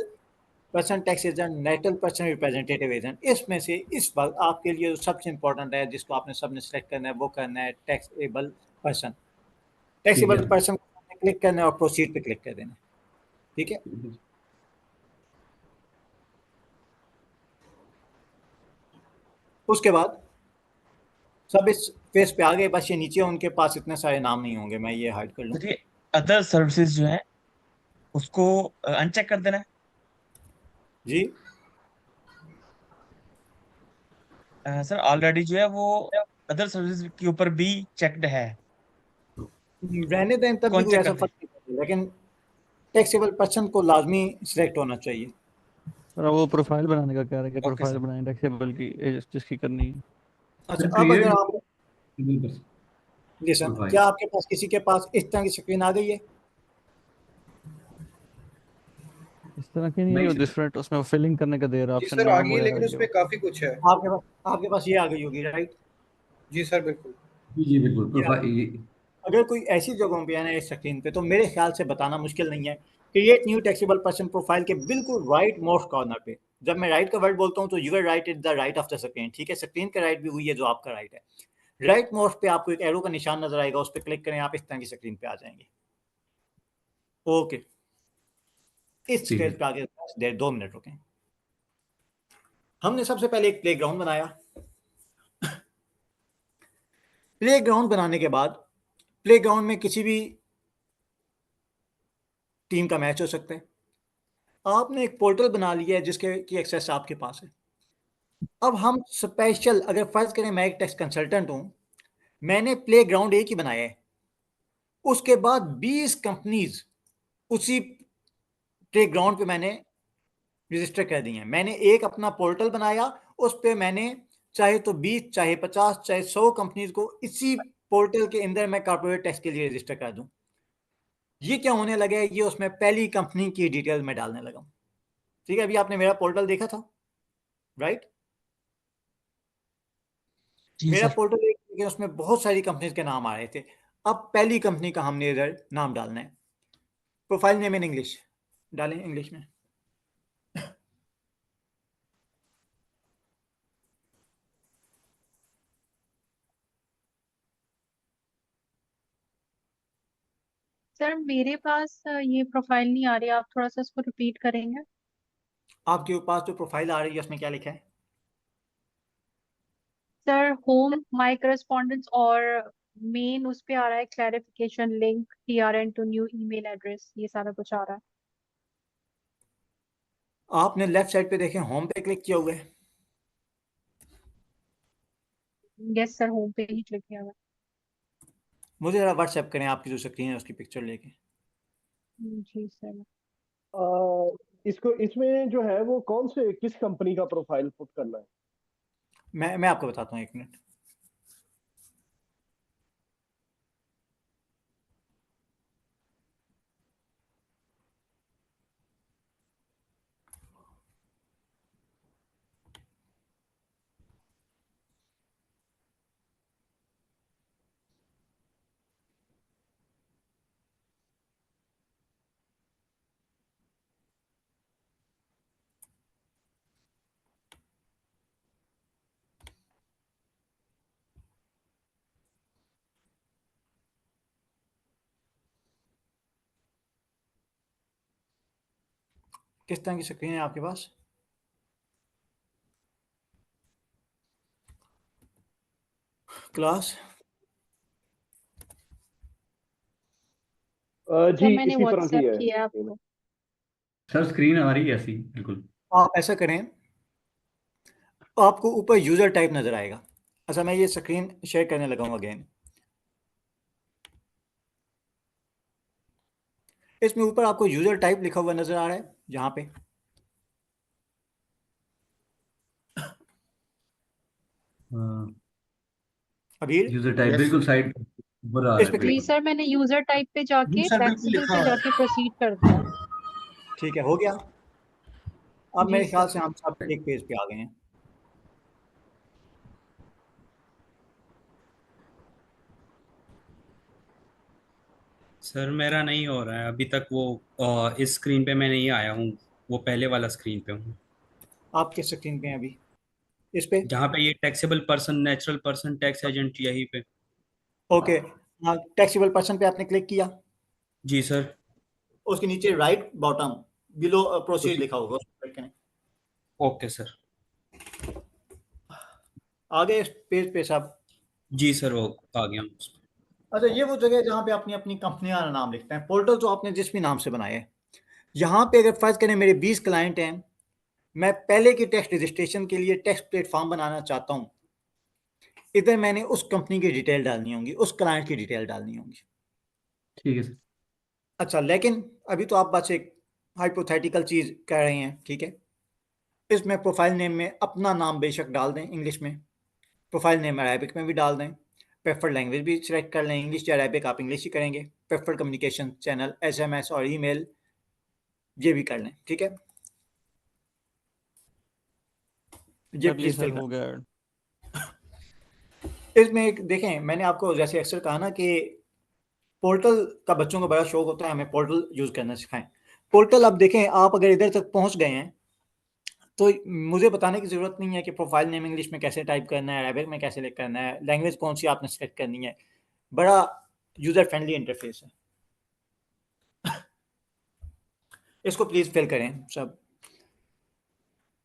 person tax agent, national person representative agent, इसमें से इस वक्त आपके लिए जो सबसे इंपॉर्टेंट है जिसको आपने सबने सेलेक्ट करना है वो करना है टैक्सेबल पर्सन। ठीक है टैक्सेबल सर। पर्सन क्लिक करना है और प्रोसीड पे क्लिक कर देना है, ठीक है। ठीक है। उसके बाद सब इस फेस पे आ गए, बस ये नीचे उनके पास इतने सारे नाम नहीं होंगे, मैं ये हाइड कर लूँ। सर ये अदर सर्विसेज जो है उसको अनचेक कर देना है। जी, सर ऑलरेडी जो है वो अदर सर्विसेज के ऊपर भी चेक्ड है। रहने दें, तब भी कौन कोई चेक ऐसा कर दे? फर्क नहीं पड़ता, लेकिन टैक्सेबल पर्सन को लाजमी सिलेक्ट होना चाहिए। सर वो प्रोफाइल बनाने का कह रहे हैं कि ओके प्रोफाइल सर। बनाएं टैक्सेबल की, जिसकी करनी है। अच्छा, सर अब क्रिएट अगर आप लिसन, प्रोफाइल। क्या आपके पास किसी के पास इस तरह की स्क्रीन आ गई है? इस तरह की नहीं है, नहीं वो सर। डिफरेंट, उसमें फिलिंग करने का दे रहा है जी ऑप्शन, सर, नाम आगे वगैरह लेकिन ये उसमें वो। काफी कुछ है। आपके पास ये आ गई होगी, राइट? जी सर बिल्कुल। जी बिल्कुल ये आ गई। प्रोफाइल। अगर कोई ऐसी जगहों पे है ना इस स्क्रीन पे, तो मेरे ख्याल से बताना मुश्किल नहीं है। Create new taxable person profile के बिल्कुल राइट मोस्ट कॉर्नर पे, जब मैं राइट का वर्ड बोलता हूँ तो your right is the right of the screen, ठीक है। स्क्रीन का राइट भी वही है जो आपका राइट है। राइट मोस्ट पे आपको एक एरो का निशान नजर आएगा, उस पर क्लिक करें, आप इस तरह की स्क्रीन पे आ जाएंगे। ओके, इस ठीक है। स्टेज पे आगे 2 मिनट रुकें। हमने सबसे पहले एक प्लेग्राउंड बनाया, प्ले ग्राउंड बनाने के बाद प्ले ग्राउंड में किसी भी टीम का मैच हो सकता है। आपने एक पोर्टल बना लिया है जिसके की एक्सेस आपके पास है। अब हम स्पेशल, अगर फर्ज करें मैं एक टैक्स कंसल्टेंट हूं, मैंने प्ले ग्राउंड एक ही बनाया है, उसके बाद 20 कंपनीज उसी प्ले ग्राउंड पे मैंने रजिस्टर कर दी हैं। मैंने एक अपना पोर्टल बनाया, उस पे मैंने चाहे तो 20, चाहे 50, चाहे 100 कंपनीज को इसी पोर्टल के अंदर मैं कॉर्पोरेट टैक्स के लिए रजिस्टर कर दूं। ये क्या होने लगा है, ये उसमें पहली कंपनी की डिटेल में डालने लगा हूं। ठीक है, अभी आपने मेरा पोर्टल देखा था, राइट? जी मेरा सर। पोर्टल एक, लेकिन उसमें बहुत सारी कंपनीज के नाम आ रहे थे। अब पहली कंपनी का हमने इधर नाम डालना है। प्रोफाइल नेम इन इंग्लिश डालें, इंग्लिश में। सर मेरे पास ये प्रोफाइल नहीं आ रही, आप थोड़ा सा इसको रिपीट करेंगे? आपके पास जो प्रोफाइल आ रही है उसमें क्या लिखा है? सर होम माई करस्पॉन्डेंस और मेन उस पे आ रहा है clarification link TRN to new email address, ये सारा कुछ आ रहा है। आपने लेफ्ट साइड पे देखें, होम पे क्लिक किया हुआ है। यस सर, होम पे ही क्लिक किया हुआ मुझे जरा व्हाट्सएप करें आपकी जो स्क्रीन है उसकी पिक्चर लेके। है। जी सर। इसको इसमें जो है वो कौन से किस कंपनी का प्रोफाइल पुट करना है? मैं आपको बताता हूँ, एक मिनट। किस तरह की स्क्रीन है आपके पास? क्लास? सर जी मैंने इसी तरह की व्हाट्सएप है किया स्क्रीन। आपको। सर स्क्रीन आ रही है ऐसी बिल्कुल। आप ऐसा करें, आपको ऊपर यूजर टाइप नजर आएगा। अच्छा, मैं ये स्क्रीन शेयर करने लगा हूँ अगेन। इसमें ऊपर आपको यूजर टाइप लिखा हुआ नजर आ रहा है यहाँ पे। अबीर, यूजर टाइप यस बिल्कुल साइड ऊपर आ इस रहा पे है क्लिक जी बिल्कुल। सर, मैंने यूजर टाइप पे जी जाके सर, बिल्कुल टैक्सेबल लिखा पे हुआ है। जाके प्रोसीड कर दिया। ठीक है, हो गया। अब जी मेरे ख्याल सर। से हम सब एक पेज पे आ गए हैं। सर मेरा नहीं हो रहा है अभी तक वो इस स्क्रीन पे मैं नहीं आया हूँ। वो पहले वाला स्क्रीन पे हूँ आप किस स्क्रीन पे हैं अभी? इस पे? जहाँ पे ये taxable person natural person tax agent यहीं पे। ओके, हाँ, टैक्सेबल पर्सन पे आपने क्लिक किया। जी सर। उसके नीचे राइट बॉटम बिलो प्रोसीड उसी लिखा होगा, उस पर क्लिक करें। Okay sir. आगे इस पेज पे सब। जी सर वो आ गया हूँ उस पे। अच्छा, ये वो जगह है जहाँ पे अपनी अपनी कंपनियां का नाम लिखते हैं। पोर्टल जो आपने जिस भी नाम से बनाए है, यहाँ पे अगर फर्ज करें मेरे 20 क्लाइंट हैं, मैं पहले की टैक्स रजिस्ट्रेशन के लिए टैक्स प्लेटफॉर्म बनाना चाहता हूँ। इधर मैंने उस कंपनी की डिटेल डालनी होंगी, उस क्लाइंट की डिटेल डालनी होंगी। ठीक है सर। अच्छा, लेकिन अभी तो आप बस एक हाइपोथेटिकल चीज़ कह रहे हैं, ठीक है। इसमें प्रोफाइल नेम में अपना नाम बेशक डाल दें इंग्लिश में, प्रोफाइल नेम अरेबिक में भी डाल दें, प्रेफर्ड लैंग्वेज भी सिलेक्ट कर लें, इंग्लिश या अरेबिक, आप इंग्लिश ही करेंगे। प्रेफर्ड कम्युनिकेशन चैनल SMS और ईमेल ये भी कर लें, ठीक है। ये कर लिए प्लीज़ सर, फिल कर। हो गया ऐड। इसमें एक देखें, मैंने आपको जैसे अक्सर कहा ना कि पोर्टल का बच्चों को बड़ा शौक होता है, हमें पोर्टल यूज़ करना सिखाएं। पोर्टल, अब देखें, आप अगर इधर तक पहुंच गए हैं तो मुझे बताने की ज़रूरत नहीं है कि प्रोफाइल नेम इंग्लिश में कैसे टाइप करना है, अरेबिक में कैसे करना है, लैंग्वेज कौन सी आपने सेलेक्ट करनी है। बड़ा यूज़र फ्रेंडली इंटरफेस है। इसको प्लीज़ फिल करें सब।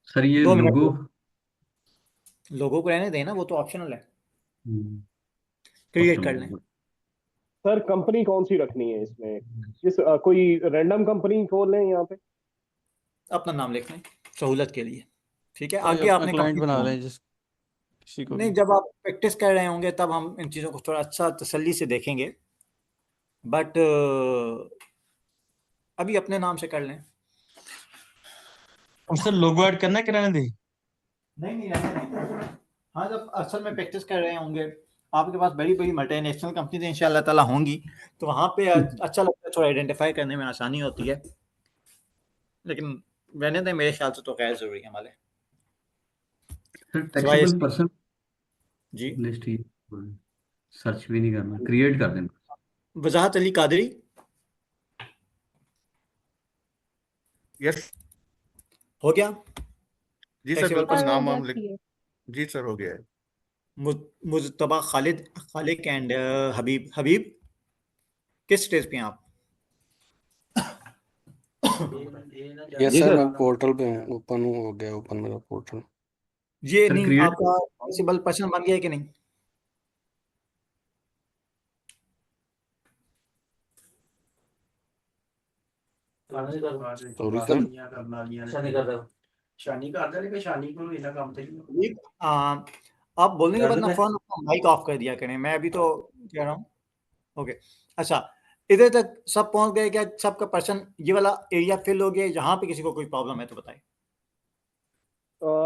सर ये 2 मिनट लोगो। लोगों को रहने देना, वो तो ऑप्शनल है। क्रिएट कर लें। सर कंपनी कौन सी रखनी है इसमें? कोई रैंडम कंपनी खोल लें यहाँ पे? अपना नाम लिख लें सहूलत के लिए, ठीक है। कोई आगे अपना आपने क्लाइंट कंपनी बना बनाना लें जिस किसी को नहीं, भी। जब आप प्रैक्टिस कर रहे होंगे तब हम इन चीज़ों को थोड़ा अच्छा तसल्ली से देखेंगे, बट अभी अपने नाम से कर लें। और सर लोगो ऐड करना है कि रहने दें? नहीं रहने दें। हाँ, जब असल में प्रैक्टिस कर रहे होंगे, आपके पास बड़ी बड़ी मल्टीनेशनल कंपनी इंशाल्लाह ताला होंगी, तो वहाँ पे अच्छा लगता है, थोड़ा आइडेंटिफाई करने में आसानी होती है। लेकिन रहने दें, मेरे ख्याल से तो गैर ज़रूरी है हमारे। सर सिवाय टैक्सेबल इसके पर्सन जी लिस्ट ही सर्च भी नहीं करना, क्रिएट कर देना। वजाहत अली कादरी यस हो गया। जी सर, टैक्सेबल बिल्कुल पर्सन सर हो नाम गया वाम लिख। क्रिएट। जी सर, हो गया है। मुजतबा खालिक एंड हबीब किस स्टेज पे हैं आप? यस जी सर, सर। मैं पोर्टल पे हूँ, ओपन हो गया, ओपन मेरा पोर्टल। ये सर नहीं, क्रिएट आपका टैक्सेबल पर्सन बन गया है कि नहीं? Sorry sir. हबीब, आप बोलने के बाद ना फोन माइक ऑफ कर दिया करें, मैं अभी तो कह रहा हूँ। ओके, अच्छा, इधर तक सब पहुंच गए क्या? सबका पर्सन ये वाला एरिया फिल हो गया? यहाँ पे किसी को कोई प्रॉब्लम है तो बताएं।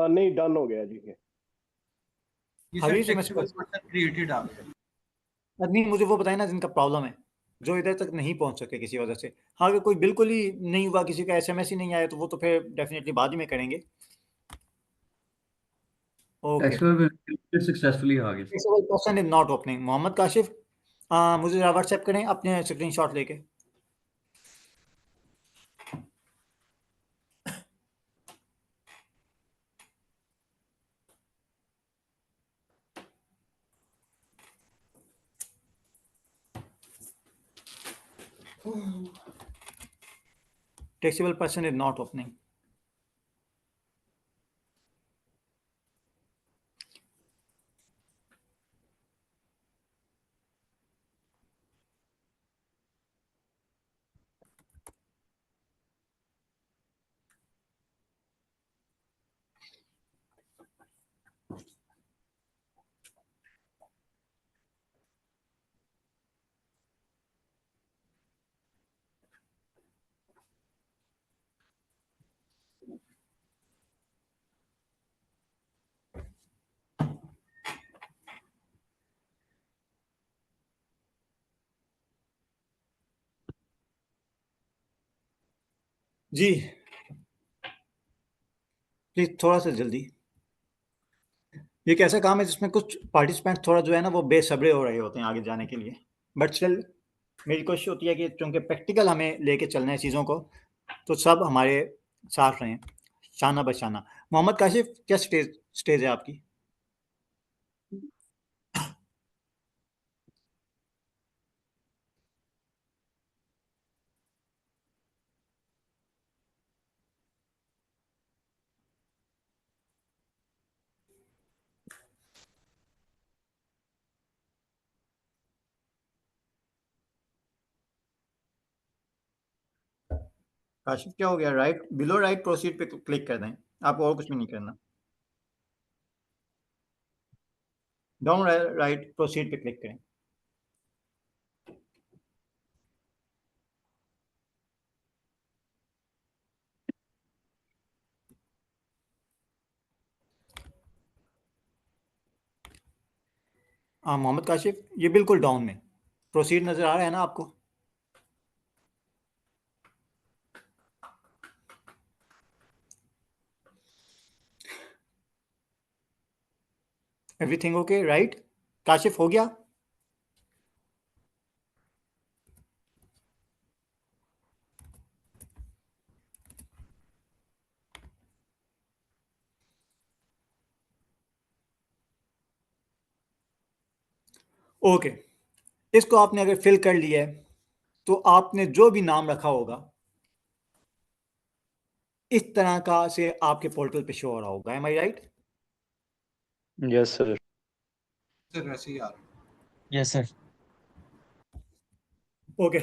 नहीं, डन हो गया जी। ये सर हबीब से मैं टैक्सेबल पर्सन क्रिएटेड आ गया। नहीं, मुझे वो बताएं ना जिनका प्रॉब्लम है, जो इधर तक नहीं पहुंच सके किसी वजह से। हाँ, अगर कोई बिल्कुल ही नहीं हुआ, किसी का एसएमएस ही नहीं आया, तो वो तो फिर डेफिनेटली बाद ही में करेंगे। ओके, टैक्सेबल सक्सेसफुली आ गया। Taxable person is not opening. Mohammad Kashif, मुझे जरा व्हाट्सएप करें अपने स्क्रीनशॉट लेके। Taxable person is not opening. जी प्लीज थोड़ा सा जल्दी। ये एक ऐसा काम है जिसमें कुछ पार्टिसिपेंट थोड़ा जो है ना वो बेसब्रे हो रहे होते हैं आगे जाने के लिए, बट स्टिल मेरी कोशिश होती है कि चूंकि प्रैक्टिकल हमें लेके चलना है चीज़ों को, तो सब हमारे साथ रहें शाना बशाना। मोहम्मद काशिफ, क्या स्टेज है आपकी? काशिफ क्या हो गया? राइट बिलो राइट प्रोसीड पे क्लिक कर दें, आपको और कुछ भी नहीं करना। डाउन राइट प्रोसीड पे क्लिक करें। हाँ मोहम्मद काशिफ, ये बिल्कुल डाउन में प्रोसीड नज़र आ रहा है ना आपको? Everything okay right? काशिफ हो गया? ओके, इसको आपने अगर फिल कर लिया है तो आपने जो भी नाम रखा होगा इस तरह का से आपके पोर्टल पे शो हो रहा होगा। M I right? Yes sir. Sir वैसे ही आ रहा है। Yes sir. ओके,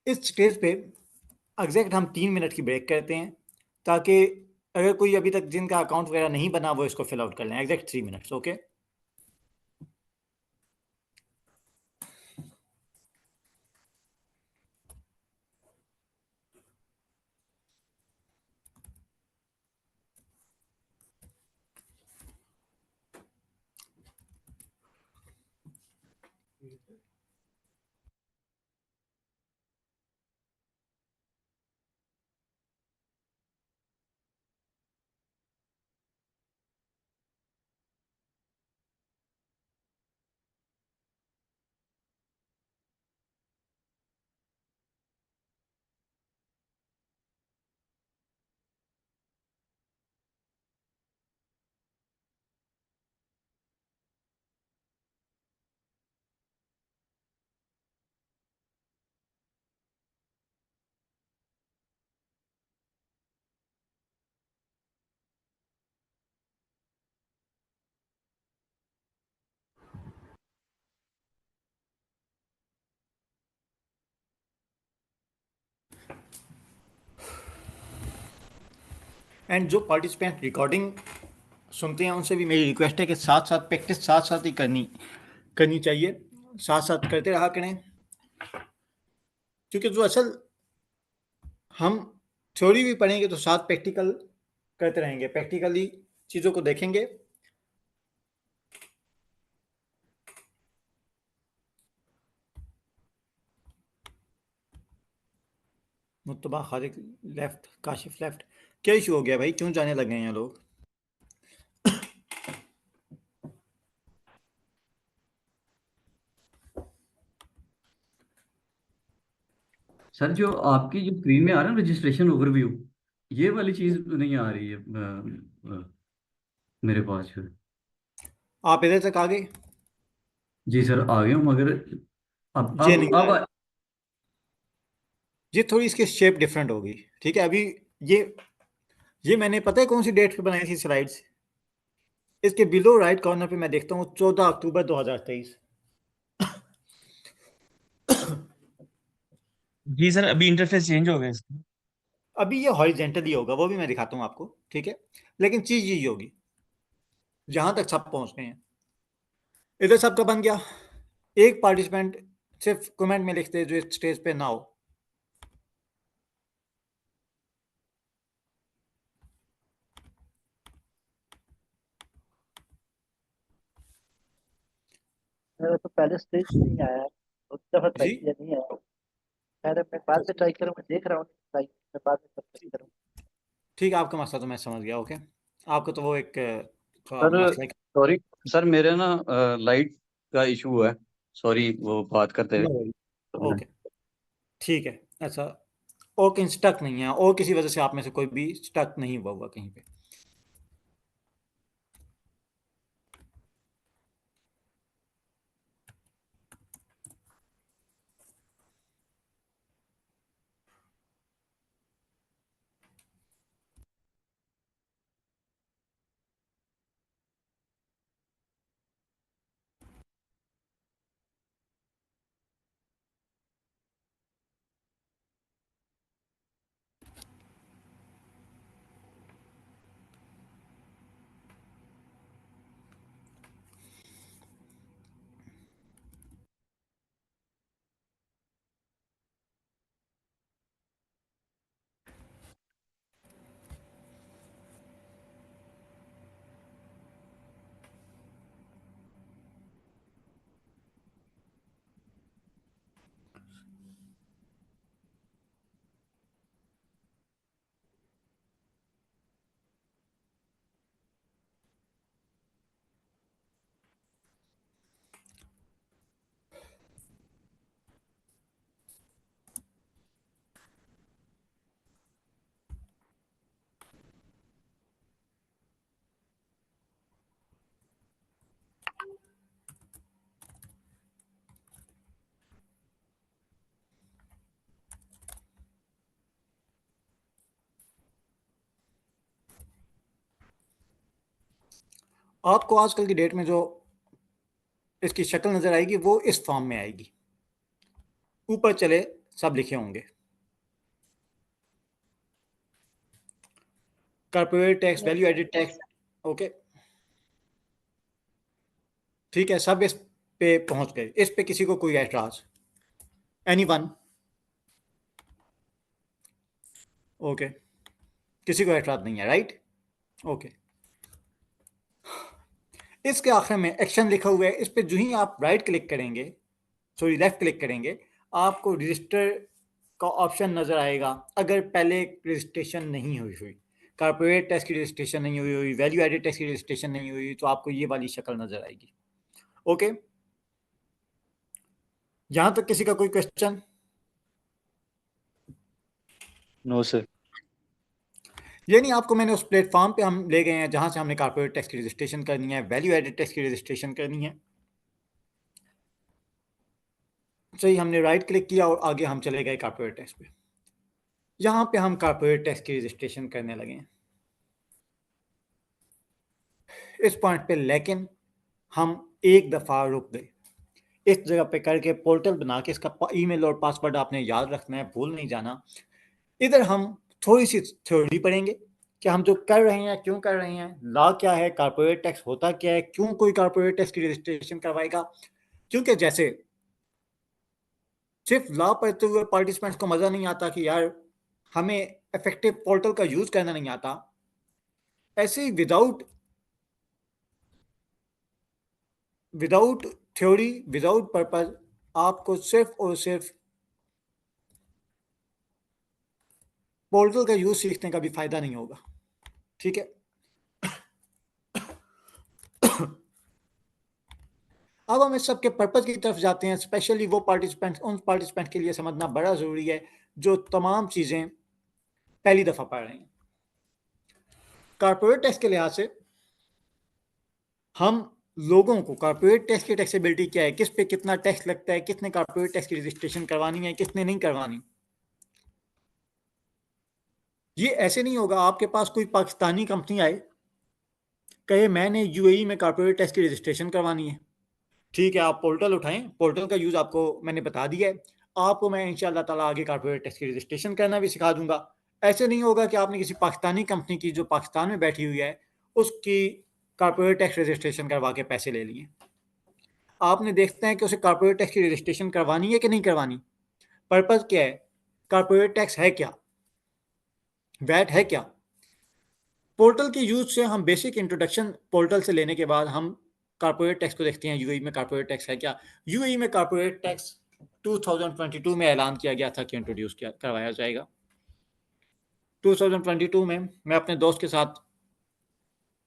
इस स्टेज पे एग्जैक्ट हम 3 मिनट की ब्रेक करते हैं, ताकि अगर कोई अभी तक जिनका अकाउंट वगैरह नहीं बना वो इसको फिल आउट कर लें। Exact 3 minutes. ओके, एंड जो पार्टिसिपेंट रिकॉर्डिंग सुनते हैं उनसे भी मेरी रिक्वेस्ट है कि साथ साथ प्रैक्टिस साथ साथ ही करनी चाहिए, साथ साथ करते रहा करें, क्योंकि जो असल हम थ्योरी भी पढ़ेंगे तो साथ प्रैक्टिकल करते रहेंगे, प्रैक्टिकली चीज़ों को देखेंगे। मुत्तबा खालिक लेफ्ट, काशिफ लेफ्ट। क्या इशू हो गया भाई, क्यों जाने लगे हैं लोग? सर जो आपकी जो स्क्रीन में आ रहा है रजिस्ट्रेशन ओवरव्यू, ये वाली चीज नहीं आ रही है मेरे पास फिर। आप इधर तक आ गए? जी सर आ गया हूँ, मगर ये नहीं आ रही। अब ये थोड़ी इसकी शेप डिफरेंट होगी, ठीक है। अभी ये मैंने पता है कौन सी डेट पे बनाई थी स्लाइड्स? इसके बिलो राइट कॉर्नर पे मैं देखता हूँ 14 अक्टूबर 2023। जी सर, अभी इंटरफेस चेंज हो गया इसका। अभी ये हॉरिजेंटली होगा, वो भी मैं दिखाता हूँ आपको, ठीक है। लेकिन चीज यही होगी, जहां तक सब पहुंच गए हैं। इधर सबका बन गया। एक पार्टिसिपेंट सिर्फ कमेंट में लिखते जो इस स्टेज पे ना हो। मेरा तो पहले स्टेज नहीं आया, उस दफा ट्राई जी किया नहीं आया। खैर मैं बाद में ट्राई करूँ, मैं देख रहा हूँ ट्राई, मैं बाद में ट्राई करूँ। ठीक है, आपका मसला तो मैं समझ गया। ओके, आपका तो वो एक थोड़ा सर मसला सॉरी सर, मेरे ना लाइट का इशू है, सॉरी वो बात करते हुए। ओके, ठीक है। ऐसा और कहीं स्टक नहीं है, और किसी वजह से आप में से कोई भी स्टक नहीं हुआ हुआ कहीं पे? आपको आजकल की डेट में जो इसकी शक्ल नजर आएगी वो इस फॉर्म में आएगी। ऊपर चले सब लिखे होंगे, corporate tax, value added tax, okay ठीक है, सब इस पे पहुंच गए। इस पे किसी को कोई एतराज? एनीवन? ओके, किसी को एतराज नहीं है, राइट? ओके, इसके आखिर में एक्शन लिखा हुआ है, इस पे जो ही आप राइट क्लिक करेंगे, सॉरी लेफ्ट क्लिक करेंगे, आपको रजिस्टर का ऑप्शन नजर आएगा। अगर पहले रजिस्ट्रेशन नहीं हुई कॉर्पोरेट टैक्स की रजिस्ट्रेशन नहीं हुई, वैल्यू एडेड टैक्स की रजिस्ट्रेशन नहीं हुई, तो आपको ये वाली शक्ल नजर आएगी। ओके, यहां तक किसी का कोई क्वेश्चन? No sir. ये नहीं, आपको मैंने उस प्लेटफॉर्म पे हम ले गए हैं जहां से हमने कॉर्पोरेट टैक्स की रजिस्ट्रेशन करनी है, वैल्यू एडेड टैक्स की रजिस्ट्रेशन करनी है। सही, हमने राइट क्लिक किया और आगे हम चले गए कॉर्पोरेट टैक्स पे। यहां पे हम कॉर्पोरेट टैक्स की रजिस्ट्रेशन करने लगे हैं इस पॉइंट पे, लेकिन हम एक दफ़ा रुक गए। इस जगह पे करके पोर्टल बना के इसका ईमेल और पासवर्ड आपने याद रखना है, भूल नहीं जाना। इधर हम थोड़ी सी थ्योरी पढ़ेंगे कि हम जो कर रहे हैं क्यों कर रहे हैं, लॉ क्या है, कॉर्पोरेट टैक्स होता क्या है, क्यों कोई कॉर्पोरेट टैक्स की रजिस्ट्रेशन करवाएगा। क्योंकि जैसे सिर्फ लॉ पढ़ते हुए पार्टिसिपेंट्स को मज़ा नहीं आता कि यार हमें इफेक्टिव पोर्टल का यूज़ करना नहीं आता, ऐसे ही विदाउट थ्योरी, विदाउट पर्पस, आपको सिर्फ और सिर्फ पोर्टल का यूज सीखने का भी फायदा नहीं होगा। ठीक है, अब हम इस सब के पर्पस की तरफ जाते हैं। स्पेशली वो पार्टिसिपेंट्स, उन पार्टिसिपेंट के लिए समझना बड़ा जरूरी है जो तमाम चीजें पहली दफा पढ़ रहे हैं। कॉर्पोरेट टैक्स के लिहाज से हम लोगों को कॉर्पोरेट टैक्स की टैक्सेबिलिटी क्या है, किस पे कितना टैक्स लगता है, किसने कॉर्पोरेट टैक्स की रजिस्ट्रेशन करवानी है, किसने नहीं करवानी, ये ऐसे नहीं होगा। आपके पास कोई पाकिस्तानी कंपनी आए, कहे मैंने यूएई में कॉर्पोरेट टैक्स की रजिस्ट्रेशन करवानी है, ठीक है, आप पोर्टल उठाएं, पोर्टल का यूज़ आपको मैंने बता दिया है, आपको मैं इंशाअल्लाह ताला आगे कॉर्पोरेट टैक्स की रजिस्ट्रेशन करना भी सिखा दूंगा। ऐसे नहीं होगा कि आपने किसी पाकिस्तानी कंपनी की जो पाकिस्तान में बैठी हुई है उसकी कॉर्पोरेट टैक्स रजिस्ट्रेशन करवा के पैसे ले लिए। आपने देखते हैं कि उसे कॉर्पोरेट टैक्स की रजिस्ट्रेशन करवानी है कि नहीं करवानी, पर्पज़ क्या है, कॉर्पोरेट टैक्स है क्या, वैट है क्या। पोर्टल के यूज से हम बेसिक इंट्रोडक्शन पोर्टल से लेने के बाद हम कॉर्पोरेट टैक्स को देखते हैं, यूएई में कॉर्पोरेट टैक्स है क्या। यूएई में कॉर्पोरेट टैक्स 2022 में ऐलान किया गया था कि इंट्रोड्यूस करवाया जाएगा। 2022 में मैं अपने दोस्त के साथ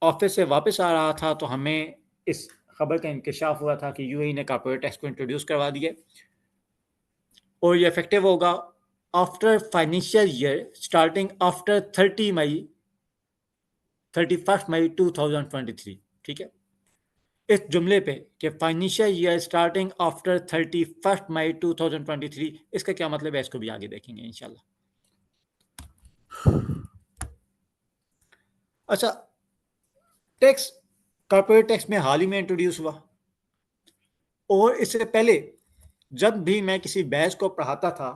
ऑफिस से वापस आ रहा था तो हमें इस खबर का इंकशाफ हुआ था कि यूएई ने कॉर्पोरेट टैक्स को इंट्रोड्यूस करवा दिया और ये इफेक्टिव होगा after financial year starting after 31 मई 2023। ठीक है, इस जुमले पे कि फाइनेंशियल ईयर स्टार्टिंग आफ्टर 31 मई 2023, इसका क्या मतलब है इसको भी आगे देखेंगे इंशाल्लाह। अच्छा, टैक्स कॉर्पोरेट टैक्स में हाल ही में इंट्रोड्यूस हुआ और इससे पहले जब भी मैं किसी बैच को पढ़ाता था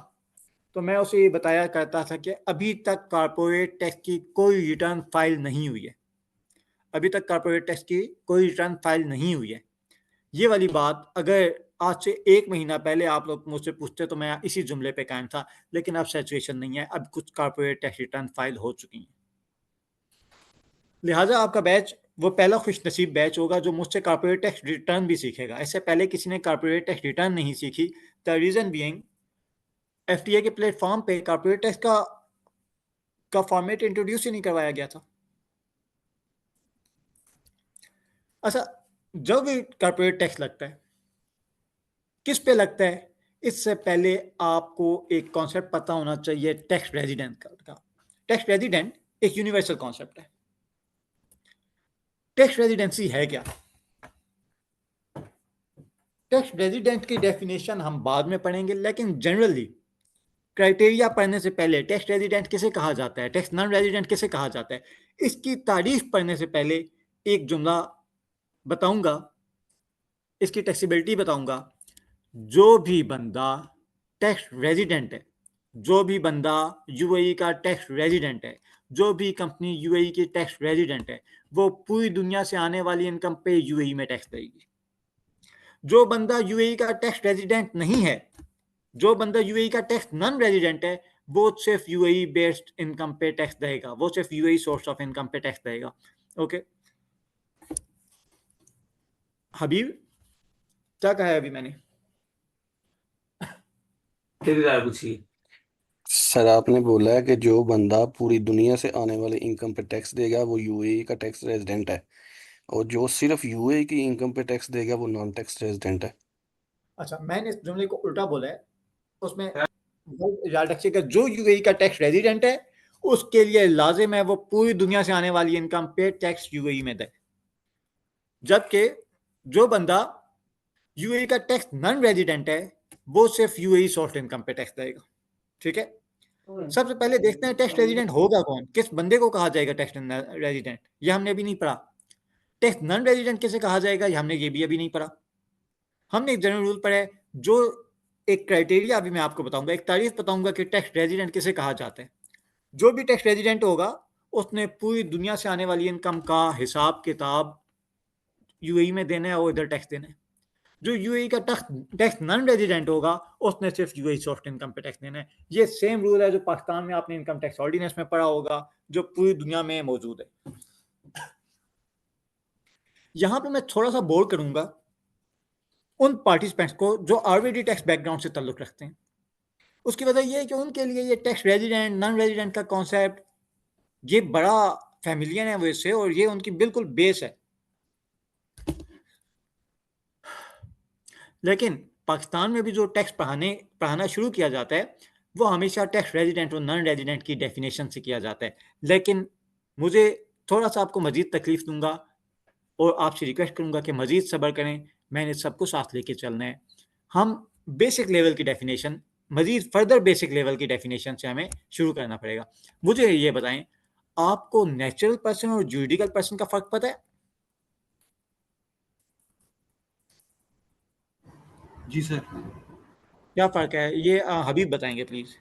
तो मैं उसे ये बताया करता था कि अभी तक कॉर्पोरेट टैक्स की कोई रिटर्न फाइल नहीं हुई है, अभी तक कॉर्पोरेट टैक्स की कोई रिटर्न फाइल नहीं हुई है। ये वाली बात अगर आज से 1 महीना पहले आप लोग मुझसे पूछते तो मैं इसी जुमले पे कायम था, लेकिन अब सिचुएशन नहीं है, अब कुछ कॉर्पोरेट टैक्स रिटर्न फाइल हो चुकी हैं। लिहाजा आपका बैच वो पहला खुशनसीब बैच होगा जो मुझसे कॉर्पोरेट टैक्स रिटर्न भी सीखेगा। इससे पहले किसी ने कॉर्पोरेट टैक्स रिटर्न नहीं सीखी। द रीज़न बीइंग एफटीए के प्लेटफॉर्म पे कॉर्पोरेट टैक्स का फॉर्मेट इंट्रोड्यूस ही नहीं करवाया गया था। अच्छा, जब भी कॉर्पोरेट टैक्स लगता है किस पे लगता है, इससे पहले आपको एक कॉन्सेप्ट पता होना चाहिए टैक्स रेजिडेंट का। टैक्स रेजिडेंट एक यूनिवर्सल कॉन्सेप्ट है। टैक्स रेजिडेंसी है क्या? टैक्स रेजिडेंट की डेफिनेशन हम बाद में पढ़ेंगे, लेकिन जनरली क्राइटेरिया पढ़ने से पहले टैक्स रेजिडेंट किसे कहा जाता है, टैक्स नॉन रेजिडेंट किसे कहा जाता है, इसकी तारीफ पढ़ने से पहले एक जुमला बताऊंगा इसकी टैक्सेबिलिटी बताऊंगा। जो भी बंदा टैक्स रेजिडेंट है, जो भी बंदा यूएई का टैक्स रेजिडेंट है, जो भी कंपनी यूएई की टैक्स रेजिडेंट है, वो पूरी दुनिया से आने वाली इनकम पे यूएई में टैक्स देगी। जो बंदा यूएई का टैक्स रेजिडेंट नहीं है, जो बंदा यूएई का टैक्स नॉन रेजिडेंट है, वो सिर्फ यूएई बेस्ड इनकम पे टैक्स देगा, वो सिर्फ यूएई सोर्स ऑफ इनकम पे टैक्स देगा। ओके हबीब, क्या कहा है अभी मैंने? फिर क्या पूछिए। सर आपने बोला है कि जो बंदा पूरी दुनिया से आने वाले इनकम पे टैक्स देगा वो यूएई का टैक्स रेजिडेंट है, और जो सिर्फ यूएई की इनकम पे टैक्स देगा वो नॉन टैक्स रेजिडेंट है। अच्छा, मैंने इस जुमले को उल्टा बोला है, उसमें याद रखिएगा जो यूएई का टैक्स रेजिडेंट है उसके लिए लाजिम है वो पूरी दुनिया से आने वाली इनकम पे टैक्स यूएई में दे, जबकि जो बंदा यूएई का टैक्स नॉन रेजिडेंट है वो सिर्फ यूएई सोर्स इनकम पे टैक्स देगा। ठीक है, सबसे पहले देखते हैं टैक्स रेजिडेंट होगा कौन, किस बंदे को कहा जाएगा टैक्स रेजिडेंट, ये हमने अभी नहीं पढ़ा। टैक्स नॉन रेजिडेंट किसे कहा जाएगा ये हमने ये भी अभी नहीं पढ़ा। हमने एक जनरल रूल पढ़ा है, जो एक क्राइटेरिया अभी मैं आपको बताऊंगा, एक तारीफ बताऊंगा कि टैक्स रेजिडेंट किसे कहा जाता है। जो भी टैक्स रेजिडेंट होगा उसने पूरी दुनिया से आने वाली इनकम का हिसाब किताब यूएई में देना है और इधर टैक्स देना है। जो यूएई का टैक्स नॉन रेजिडेंट होगा उसने सिर्फ यूएई सोर्स इनकम पे टैक्स देना है। ये सेम रूल है जो पाकिस्तान में आपने इनकम टैक्स ऑर्डिनेंस में पढ़ा होगा, जो पूरी दुनिया में मौजूद है। यहां पे मैं थोड़ा सा बोर करूंगा उन पार्टिसिपेंट्स को जो ऑलरेडी टैक्स बैकग्राउंड से ताल्लुक रखते हैं। उसकी वजह यह है कि उनके लिए ये टैक्स रेजिडेंट नॉन रेजिडेंट का कॉन्सेप्ट ये बड़ा फैमिलियर है वैसे, और ये उनकी बिल्कुल बेस है। लेकिन पाकिस्तान में भी जो टैक्स पढ़ाना शुरू किया जाता है वो हमेशा टैक्स रेजिडेंट और नॉन रेजिडेंट की डेफिनेशन से किया जाता है। लेकिन मुझे थोड़ा सा आपको मजीद तकलीफ दूंगा और आपसे रिक्वेस्ट करूंगा कि मजीद सब्र करें, मैंने सबको साथ लेके चलना है। हम बेसिक लेवल की डेफिनेशन, मजीद फर्दर बेसिक लेवल की डेफिनेशन से हमें शुरू करना पड़ेगा। मुझे ये बताएं, आपको नेचुरल पर्सन और जुरिडिकल पर्सन का फर्क पता है? जी सर। क्या फर्क है ये हबीब बताएंगे प्लीज।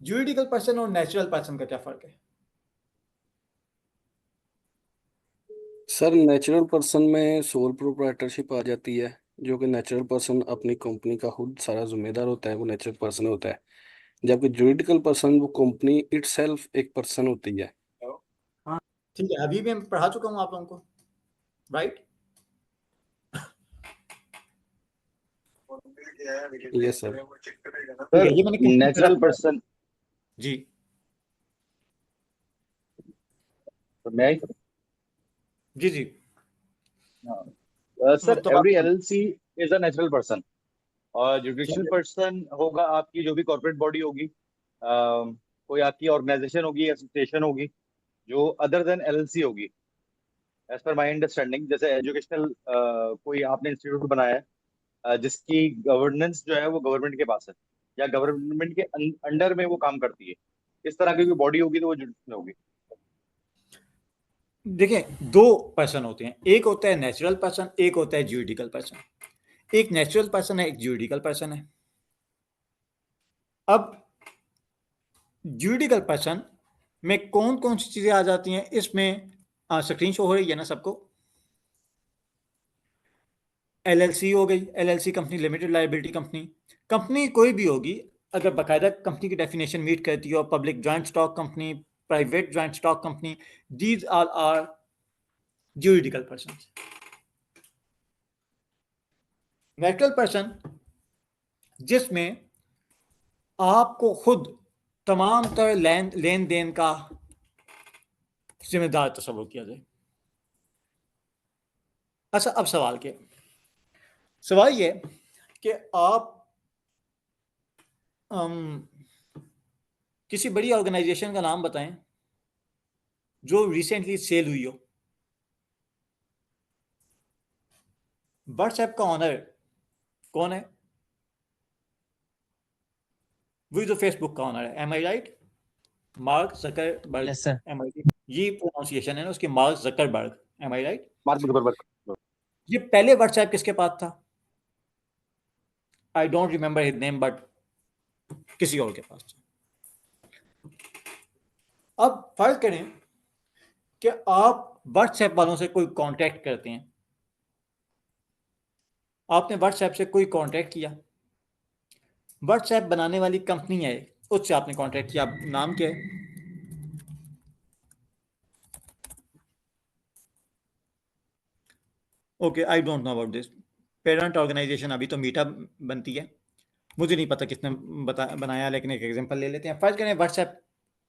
जुरिडिकल पर्सन और नेचुरल पर्सन का क्या फर्क है? सर नेचुरल पर्सन में सोल प्रोप्राइटरशिप आ जाती है, जो कि नेचुरल पर्सन अपनी कंपनी का खुद सारा जिम्मेदार होता है, वो नेचुरल पर्सन होता है। जबकि जुरिडिकल पर्सन वो कंपनी इटसेल्फ एक पर्सन होती है। हाँ ठीक है, अभी भी मैं पढ़ा चुका हूँ आप लोगों को, राइट? Yes sir. ये मैंने नेचुरल पर्सन जी तो मैं जी जी सर तो every LLC is a natural person, और जुडिशियल पर्सन होगा आपकी जो भी कॉर्पोरेट बॉडी होगी, कोई आपकी ऑर्गेनाइजेशन होगी, एसोसिएशन होगी जो अदर देन एलएलसी होगी। एज पर माय अंडरस्टैंडिंग, जैसे एजुकेशनल कोई आपने इंस्टीट्यूट बनाया है जिसकी गवर्नेंस जो है वो गवर्नमेंट के पास है या गवर्नमेंट के अंडर में वो काम करती है, इस तरह की कोई बॉडी होगी तो वो जुडिशियल होगी। देखिए, दो पर्सन होते हैं, एक होता है नेचुरल पर्सन, एक होता है जुरिडिकल पर्सन। एक नेचुरल पर्सन है, एक जुरिडिकल पर्सन है। अब जुरिडिकल पर्सन में कौन कौन सी चीजें आ जाती हैं, इसमें स्क्रीन शो हो रही है ना सबको? एलएलसी हो गई, LLC company limited liability company. Company कोई भी होगी अगर बाकायदा कंपनी की डेफिनेशन मीट करती हो, public joint stock company, private joint stock company, these all are juridical person. Natural person जिसमें आपको खुद तमाम तरह लेन देन का जिम्मेदार तस्वुर किया जाए। अच्छा, अब सवाल ये कि आप किसी बड़ी ऑर्गेनाइजेशन का नाम बताएं जो रिसेंटली सेल हुई हो। व्हाट्सएप का ऑनर कौन है? वही जो फेसबुक का ऑनर है। Am I right? Mark Zuckerberg. Yes sir. Am I ये प्रोनाउंसिएशन है ना उसकी, Mark Zuckerberg, am I right? Mark Zuckerberg. ये पहले व्हाट्सएप किसके पास था? I don't remember his name, but किसी और के पास था। अब फर्ज करें कि आप व्हाट्सएप वालों से कोई कांटेक्ट करते हैं, आपने व्हाट्सएप से कोई कांटेक्ट किया, व्हाट्सएप बनाने वाली कंपनी है, उससे आपने कांटेक्ट किया, नाम क्या है? Okay, I don't know about this. Parent organization अभी तो मीटा बनती है, मुझे नहीं पता किसने बनाया, लेकिन एक एग्जांपल ले लेते हैं। फर्ज करें व्हाट्सएप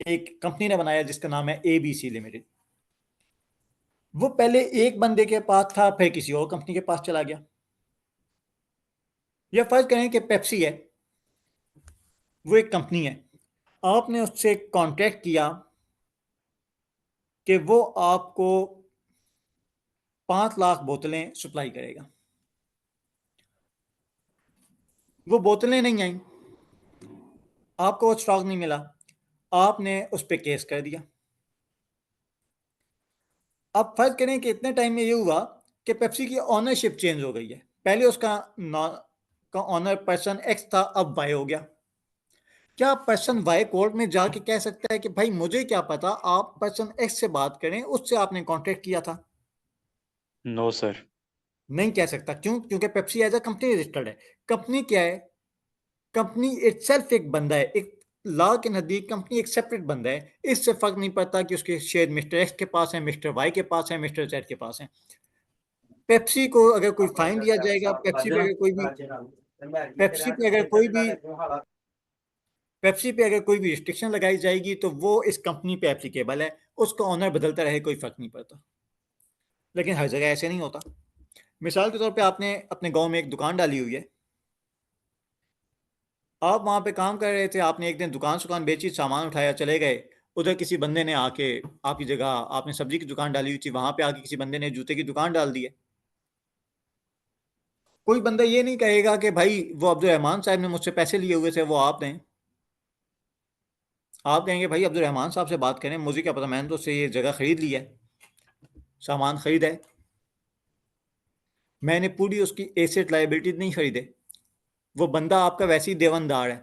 एक कंपनी ने बनाया जिसका नाम है ABC लिमिटेड। वो पहले एक बंदे के पास था, फिर किसी और कंपनी के पास चला गया। या फर्ज करें कि पेप्सी है, वो एक कंपनी है, आपने उससे कांटेक्ट किया कि वो आपको 5 लाख बोतलें सप्लाई करेगा। वो बोतलें नहीं आई, आपको वो स्टॉक नहीं मिला, आपने उस पर केस कर दिया। अब फर्ज करें कि इतने टाइम में ये हुआ कि पेप्सी की ऑनरशिप चेंज हो गई है। पहले उसका ऑनर पर्सन एक्स था, अब वाई हो गया। क्या पर्सन वाई कोर्ट में जाके कह सकता है कि भाई मुझे क्या पता, आप पर्सन एक्स से बात करें, उससे आपने कांटेक्ट किया था? No sir. नहीं कह सकता। क्यों? क्योंकि Pepsi as a company registered है। कंपनी क्या है? कंपनी इटसेल्फ एक बंदा है, एक लॉ के नजदीक कंपनी एक सेपरेट बंदा है। इससे फर्क नहीं पड़ता कि उसके शेयर मिस्टर एक्स के पास है, मिस्टर वाई के पास है, मिस्टर जेड के पास है। पेप्सी को अगर कोई फाइन दिया जाएगा, पेप्सी पे अगर कोई भी रिस्ट्रिक्शन लगाई जाएगी तो वो इस कंपनी पे एप्लीकेबल है। उसका ऑनर बदलता रहे, कोई फर्क नहीं पड़ता। लेकिन हर जगह ऐसे नहीं होता। मिसाल के तौर पे आपने अपने गांव में एक दुकान डाली हुई है, आप वहां पे काम कर रहे थे, आपने एक दिन दुकान बेची, सामान उठाया, चले गए। उधर किसी बंदे ने आके आपकी जगह, आपने सब्जी की दुकान डाली हुई थी, वहां पे आके किसी बंदे ने जूते की दुकान डाल दी है। कोई बंदा ये नहीं कहेगा कि भाई वो अब्दुल रहमान साहब ने मुझसे पैसे लिए हुए थे, वो आप दें। आप कहेंगे भाई अब्दुल रहमान साहब से बात करें, मुझे क्या पता, मैंने तो उससे ये जगह खरीद ली है, सामान खरीदा है, मैंने पूरी उसकी एसेट लायबिलिटी नहीं खरीदे। वो बंदा आपका वैसे ही देवनदार है।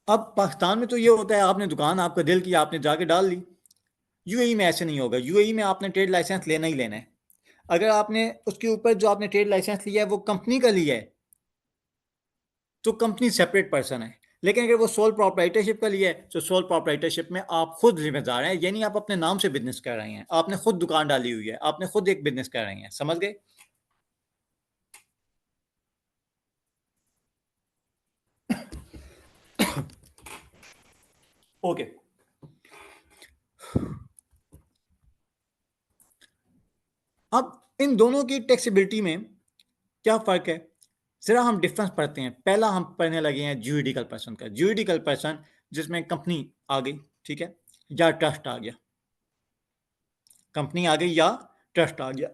अब पाकिस्तान में तो ये होता है, आपने दुकान, आपका दिल किया, आपने जाके डाल ली। यूएई में ऐसे नहीं होगा। यूएई में आपने ट्रेड लाइसेंस लेना ही लेना है। अगर आपने उसके ऊपर जो आपने ट्रेड लाइसेंस लिया है वो कंपनी का लिया है तो कंपनी सेपरेट पर्सन है। लेकिन अगर वो सोल प्रोप्राइटरशिप का लिया है तो सोल प्रोप्राइटरशिप में आप खुद जिम्मेदार हैं, यानी आप अपने नाम से बिजनेस कर रहे हैं, आपने खुद दुकान डाली हुई है, आपने खुद एक बिजनेस कर रहे हैं। समझ गए? ओके। अब इन दोनों की टैक्सेबिलिटी में क्या फर्क है, जरा हम डिफरेंस पढ़ते हैं। पहला हम पढ़ने लगे हैं ज्यूरिडिकल पर्सन का। ज्यूरिडिकल पर्सन जिसमें कंपनी आ गई, ठीक है, या ट्रस्ट आ गया, कंपनी आ गई या ट्रस्ट आ गया।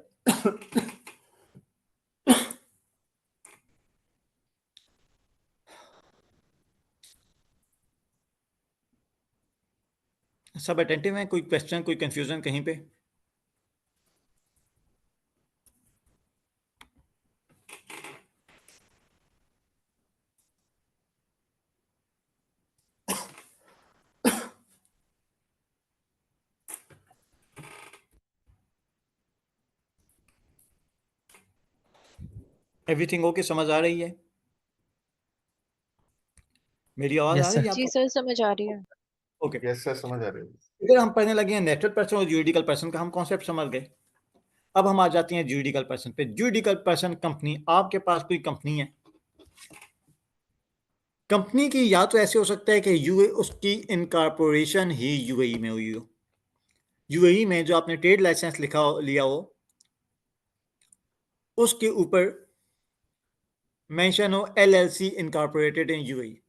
सब अटेंटिव हैं? कोई क्वेश्चन, कोई कंफ्यूजन कहीं पे? Everything okay? समझ आ रही है? मेरी आवाज आ यस रही है सर। जी आपको? सर, समझ आ रही है। ओके। यस सर, समझ आ रही है। इधर हम पढ़ने लगे हैं नेचुरल पर्सन और ज्यूरिडिकल पर्सन का, हम कॉन्सेप्ट समझ गए। अब हम आ जाते हैं ज्यूरिडिकल पर्सन पे। ज्यूरिडिकल पर्सन कंपनी, आपके पास कोई कंपनी है, कंपनी की या तो ऐसे हो सकता है कि यूए उसकी इनकॉर्पोरेशन ही यूएई में हुई हो, यूएई में जो आपने ट्रेड लाइसेंस लिया हो उसके ऊपर मेंशन हो LLC इनकॉर्पोरेटेड इन यूएई।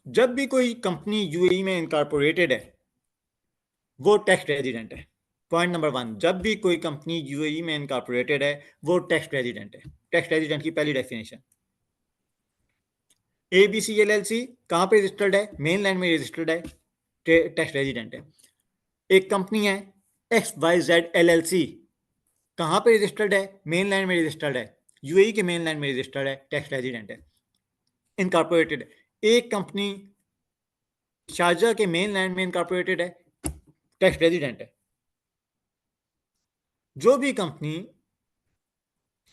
जब भी कोई कंपनी यूएई में इनकॉर्पोरेटेड है वो टैक्स रेजिडेंट है। पॉइंट नंबर 1, जब भी कोई कंपनी यूएई में इनकॉर्पोरेटेड है वो टैक्स रेजिडेंट है। टैक्स रेजिडेंट की पहली डेफिनेशन। ABC LLC कहाँ पे रजिस्टर्ड है? मेनलैंड में रजिस्टर्ड है, टैक्स रेजिडेंट है। एक कंपनी है XYZ LLC, कहाँ पे रजिस्टर्ड है? मेनलैंड में रजिस्टर्ड है, यूएई के मेनलैंड में रजिस्टर्ड है, टैक्स रेजिडेंट है, इनकॉर्पोरेटेड। एक कंपनी शारजा के मेनलैंड में इनकॉर्पोरेटेड है, टैक्स रेजिडेंट है। जो भी कंपनी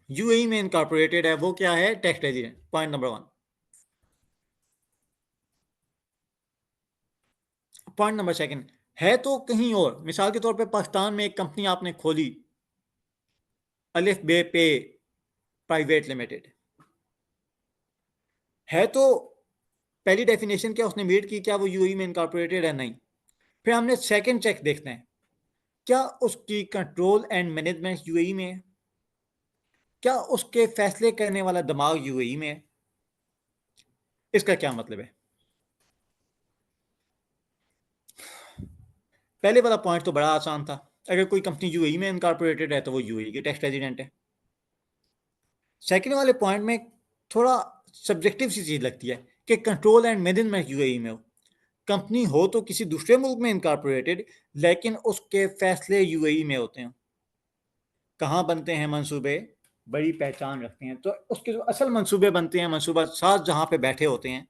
यूएई में इनकॉर्पोरेटेड है वो क्या है? Tax resident. Point number 1। Point number 2 है तो कहीं और। मिसाल के तौर पे पाकिस्तान में एक कंपनी आपने खोली, अलिफ बे पे प्राइवेट लिमिटेड, है तो पहली डेफिनेशन क्या उसने मीट की? क्या वो यूएई में इनकॉर्पोरेटेड है? नहीं। फिर हमने सेकंड चेक देखना है, क्या उसकी कंट्रोल एंड मैनेजमेंट यूएई में है? क्या उसके फैसले करने वाला दिमाग यूएई में है? इसका क्या मतलब है? पहले वाला पॉइंट तो बड़ा आसान था, अगर कोई कंपनी यूएई में इनकॉर्पोरेटेड है तो वो यूएई के टैक्स रेजिडेंट है। सेकंड वाले पॉइंट में थोड़ा सब्जेक्टिव सी चीज लगती है कि कंट्रोल एंड मैनेजमेंट यूएई में हो। कंपनी हो तो किसी दूसरे मुल्क में इनकॉर्पोरेटेड, लेकिन उसके फैसले यूएई में होते हैं। कहाँ बनते हैं मंसूबे? बड़ी पहचान रखते हैं। तो उसके जो असल मंसूबे बनते हैं, मंसूबा साज जहां पे बैठे होते हैं,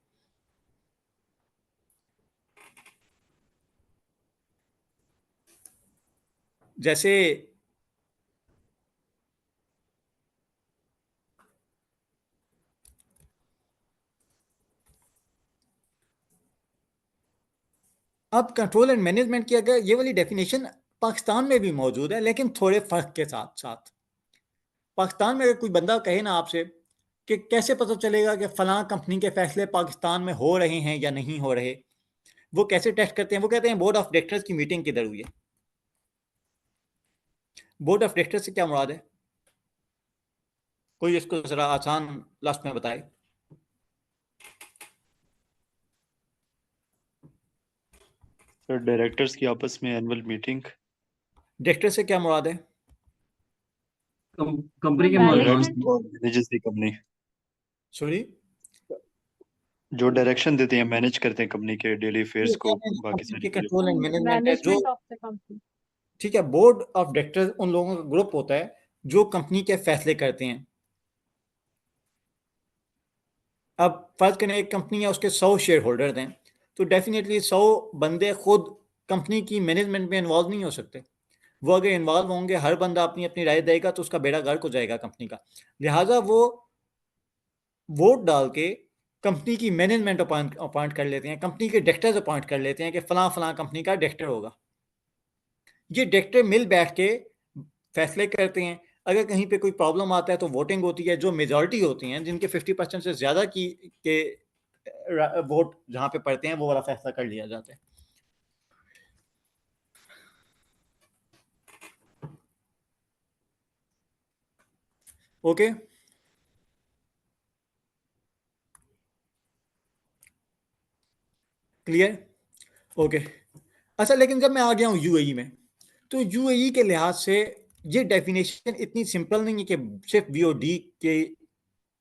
जैसे अब कंट्रोल एंड मैनेजमेंट की अगर ये वाली डेफिनेशन पाकिस्तान में भी मौजूद है, लेकिन थोड़े फर्क के साथ साथ। पाकिस्तान में अगर कोई बंदा कहे ना आपसे कि कैसे पता चलेगा कि फलां कंपनी के फैसले पाकिस्तान में हो रहे हैं या नहीं हो रहे, वो कैसे टेस्ट करते हैं? वो कहते हैं बोर्ड ऑफ डायरेक्टर्स की मीटिंग किधर हुई है। बोर्ड ऑफ डायरेक्टर्स से क्या मुराद है? कोई इसको जरा आसान लफ्ज में बताए। सर डायरेक्टर्स की आपस में एनुअल मीटिंग। डायरेक्टर से क्या मुराद है? कंपनी के मैनेजर्स की कंपनी, सॉरी, जो डायरेक्शन देते हैं, मैनेज करते हैं कंपनी के डेली अफेयर्स को, बाकी सारी चीजों कंट्रोल एंड मैनेजमेंट है जो, मैनेजमेंट ऑफ द कंपनी। ठीक है। बोर्ड ऑफ डायरेक्टर्स उन लोगों का ग्रुप होता है जो कंपनी के फैसले करते हैं। अब फर्ज करें एक कंपनी है, उसके 100 शेयर होल्डर्स हैं, तो डेफिनेटली 100 बंदे खुद कंपनी की मैनेजमेंट में इन्वॉल्व नहीं हो सकते। वो अगर इन्वॉल्व होंगे, हर बंदा अपनी अपनी राय देगा, तो उसका बेड़ा गर्क हो जाएगा कंपनी का। लिहाजा वो वोट डाल के कंपनी की मैनेजमेंट अपॉइंट कर लेते हैं, कंपनी के डायरेक्टर्स अपॉइंट कर लेते हैं कि फलां फलां कंपनी का डायरेक्टर होगा। ये डायरेक्टर मिल बैठ के फैसले करते हैं। अगर कहीं पे कोई प्रॉब्लम आता है तो वोटिंग होती है, जो मेजॉरिटी होती हैं, जिनके 50% से ज़्यादा की के वोट जहाँ पे पड़ते हैं, वो वाला फैसला कर लिया जाता है। Okay, clear? ओके। अच्छा, लेकिन जब मैं आ गया हूँ यूएई में, तो यूएई के लिहाज से ये डेफिनेशन इतनी सिंपल नहीं है कि सिर्फ बीओडी के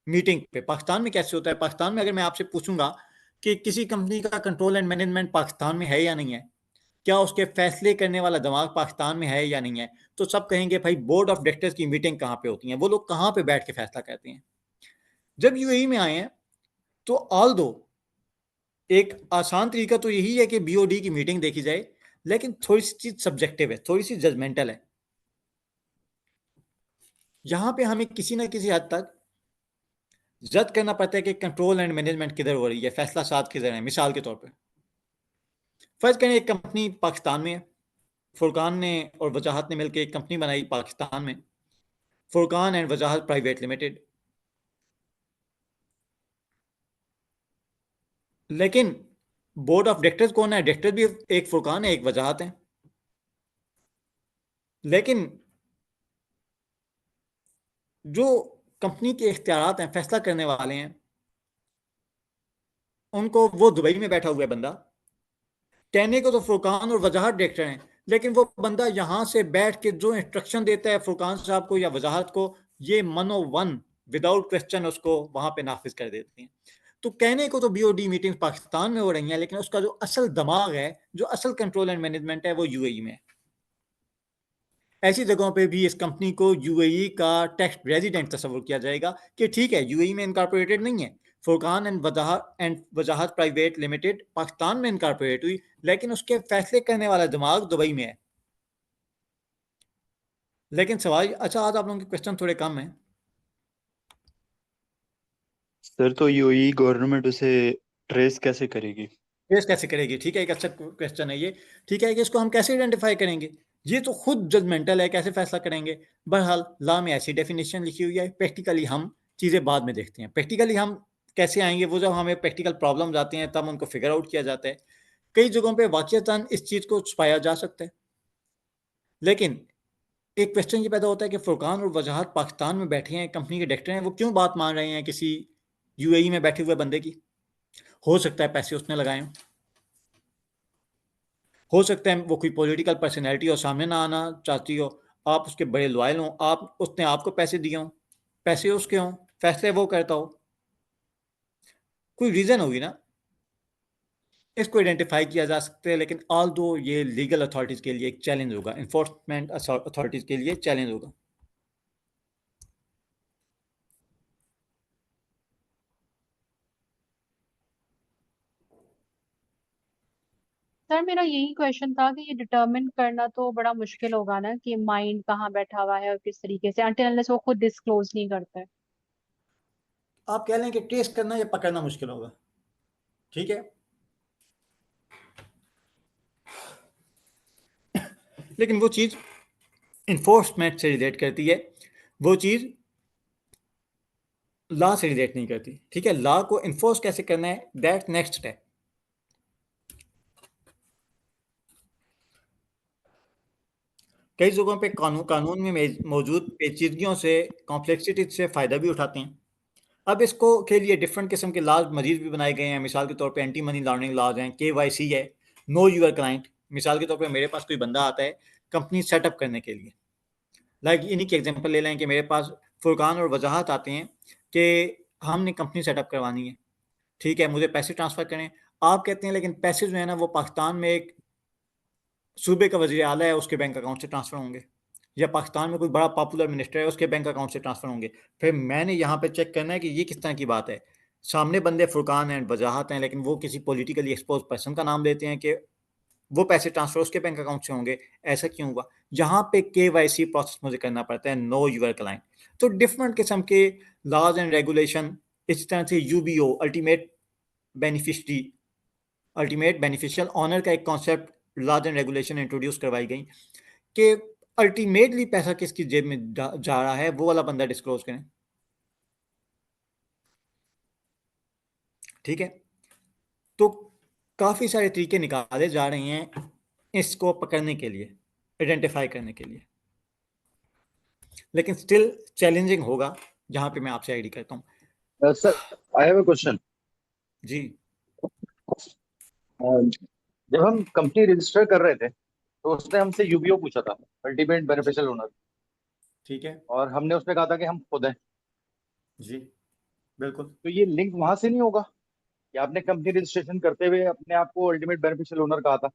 मीटिंग पे। पाकिस्तान में कैसे होता है? पाकिस्तान में अगर मैं आपसे पूछूंगा कि किसी कंपनी का कंट्रोल एंड मैनेजमेंट पाकिस्तान में है या नहीं है, क्या उसके फैसले करने वाला दिमाग पाकिस्तान में है या नहीं है, तो सब कहेंगे भाई बोर्ड ऑफ डायरेक्टर्स की मीटिंग कहाँ पे होती है, वो लोग कहाँ पे बैठ के फैसला करते हैं। जब यूएई में आए हैं तो ऑल दो एक आसान तरीका तो यही है कि बीओडी की मीटिंग देखी जाए, लेकिन थोड़ी सी चीज सब्जेक्टिव है, थोड़ी सी जजमेंटल है। यहां पे हमें किसी ना किसी हद तक जज करना पड़ता है कि कंट्रोल एंड मैनेजमेंट किधर हो रही है, फैसला साथ किधर है। मिसाल के तौर पे फर्ज करें एक कंपनी पाकिस्तान में है, फुरकान ने और वजाहत ने मिलकर एक कंपनी बनाई पाकिस्तान में, Furqan and Wajahat private limited. लेकिन बोर्ड ऑफ डायरेक्टर्स कौन है? डायरेक्टर भी एक फुरकान है, एक वजाहत है। लेकिन जो कंपनी के इख्तियारात हैं, फैसला करने वाले हैं, उनको वो दुबई में बैठा हुआ है बंदा। कहने को तो फुरकान और वजाहत डायरेक्टर हैं, लेकिन वो बंदा यहाँ से बैठ के जो इंस्ट्रक्शन देता है फुरकान साहब को या वजाहत को, ये मनो वन विदाउट क्वेश्चन उसको वहां पे नाफिज कर देते हैं। तो कहने को तो बीओडी मीटिंग पाकिस्तान में हो रही हैं, लेकिन उसका जो असल दिमाग है, जो असल कंट्रोल एंड मैनेजमेंट है, वो यूएई में है। ऐसी जगहों पे भी इस कंपनी को यूएई का टैक्स रेजिडेंट तस्वुर किया जाएगा कि ठीक है, यूएई में इनकॉर्पोरेटेड नहीं है, Furqan and Wajahat private limited Pakistan में इनकॉर्पोरेट हुई, लेकिन उसके फैसले करने वाला दिमाग दुबई में है। लेकिन सवाल, अच्छा आज आप लोगों के क्वेश्चन थोड़े कम हैं सर। तो यूएई गवर्नमेंट उसे ट्रेस कैसे करेगी? ट्रेस कैसे करेगी? ठीक है, एक अच्छा क्वेश्चन है ये। ठीक है कि इसको हम कैसे आइडेंटिफाई करेंगे? ये तो खुद जजमेंटल है, कैसे फैसला करेंगे? बहरहाल लॉ में ऐसी डेफिनेशन लिखी हुई है। प्रैक्टिकली हम चीज़ें बाद में देखते हैं। प्रैक्टिकली हम कैसे आएंगे, वो जब हमें प्रैक्टिकल प्रॉब्लम्स आती हैं तब उनको फिगर आउट किया जाता है। कई जगहों पे वाक़ियतन इस चीज़ को छुपाया जा सकता है, लेकिन एक क्वेश्चन ये पैदा होता है कि फुरकान और वजाहत पाकिस्तान में बैठे हैं, कंपनी के डायरेक्टर हैं, वो क्यों बात मान रहे हैं किसी यूएई में बैठे हुए बंदे की? हो सकता है पैसे उसने लगाए हों, हो सकता है वो कोई पॉलिटिकल पर्सनैलिटी हो, सामने ना आना चाहती हो, आप उसके बड़े लॉयल हों, आप उसने आपको पैसे दिए हों, पैसे उसके हों, फैसले वो करता हो, कोई रीज़न होगी ना। इसको आइडेंटिफाई किया जा सकता है, लेकिन ऑल दो ये लीगल अथॉरिटीज़ के लिए एक चैलेंज होगा, इन्फोर्समेंट अथॉरिटीज़ के लिए चैलेंज होगा। सर मेरा यही क्वेश्चन था कि ये डिटरमिन करना तो बड़ा मुश्किल होगा ना कि माइंड कहाँ बैठा हुआ है और किस तरीके से, अनटिल अनलेस वो खुद डिस्क्लोज नहीं करता है। आप कह लें कि ट्रेस करना या पकड़ना मुश्किल होगा, ठीक है, लेकिन वो चीज़ इन्फोर्समेंट से रिलेट करती है, वो चीज़ लॉ से रिलेट नहीं करती। ठीक है, लॉ को इन्फोर्स कैसे करना है, दैट नेक्स्ट स्टेप। कई जगहों पे कानून में मौजूद पेचीदगियों से, कॉम्प्लेक्सिटी से फ़ायदा भी उठाते हैं। अब इसको के लिए डिफरेंट किस्म के लॉज मजीद भी बनाए गए हैं। मिसाल के तौर पे एंटी मनी लॉन्ड्रिंग लॉज हैं, KYC है, नो यूर क्लाइंट। मिसाल के तौर पे मेरे पास कोई बंदा आता है कंपनी सेटअप करने के लिए, लाइक इन्हीं की एग्जांपल ले लें कि मेरे पास फुरकान और वजाहत आते हैं कि हमने कंपनी सेटअप करवानी है, ठीक है, मुझे पैसे ट्रांसफ़र करें। आप कहते हैं लेकिन पैसे जो है ना वो पाकिस्तान में एक सूबे का वज़ीर आला है उसके बैंक अकाउंट से ट्रांसफ़र होंगे, या पाकिस्तान में कोई बड़ा पॉपुलर मिनिस्टर है उसके बैंक अकाउंट से ट्रांसफ़र होंगे। फिर मैंने यहाँ पे चेक करना है कि ये किस तरह की बात है। सामने बंदे फुरकान एंड वजाहत हैं, लेकिन वो किसी पॉलिटिकली एक्सपोज पर्सन का नाम लेते हैं कि वो पैसे ट्रांसफ़र उसके बैंक अकाउंट से होंगे। ऐसा क्यों हुआ? जहाँ पे KYC प्रोसेस मुझे करना पड़ता है, नो यूर क्लाइंट। तो डिफरेंट किस्म के लॉज एंड रेगुलेशन, इस तरह से UBO अल्टीमेट बेनिफिशियल ऑनर का एक concept, laws and regulation introduce करवाई गई कि अल्टीमेटली पैसा किसकी जेब में जा रहा है वो वाला बंदा डिस्क्लोज करें। ठीक है, तो काफ़ी सारे तरीके निकाले जा रहे हैं इसको पकड़ने के लिए, आइडेंटिफाई करने के लिए, लेकिन स्टिल चैलेंजिंग होगा। जहाँ पे मैं आपसे आईडी करता हूँ। Sir I have a question जी, जब हम कंपनी रजिस्टर कर रहे थे तो उसने हमसे UBO पूछा था, अल्टीमेट बेनिफिशियल ओनर, ठीक है, और हमने उसमें कहा था कि हम खुद हैं। जी बिल्कुल। तो ये लिंक वहां से नहीं होगा कि आपने कंपनी रजिस्ट्रेशन करते हुए अपने आप को अल्टीमेट बेनिफिशियल ओनर कहा था,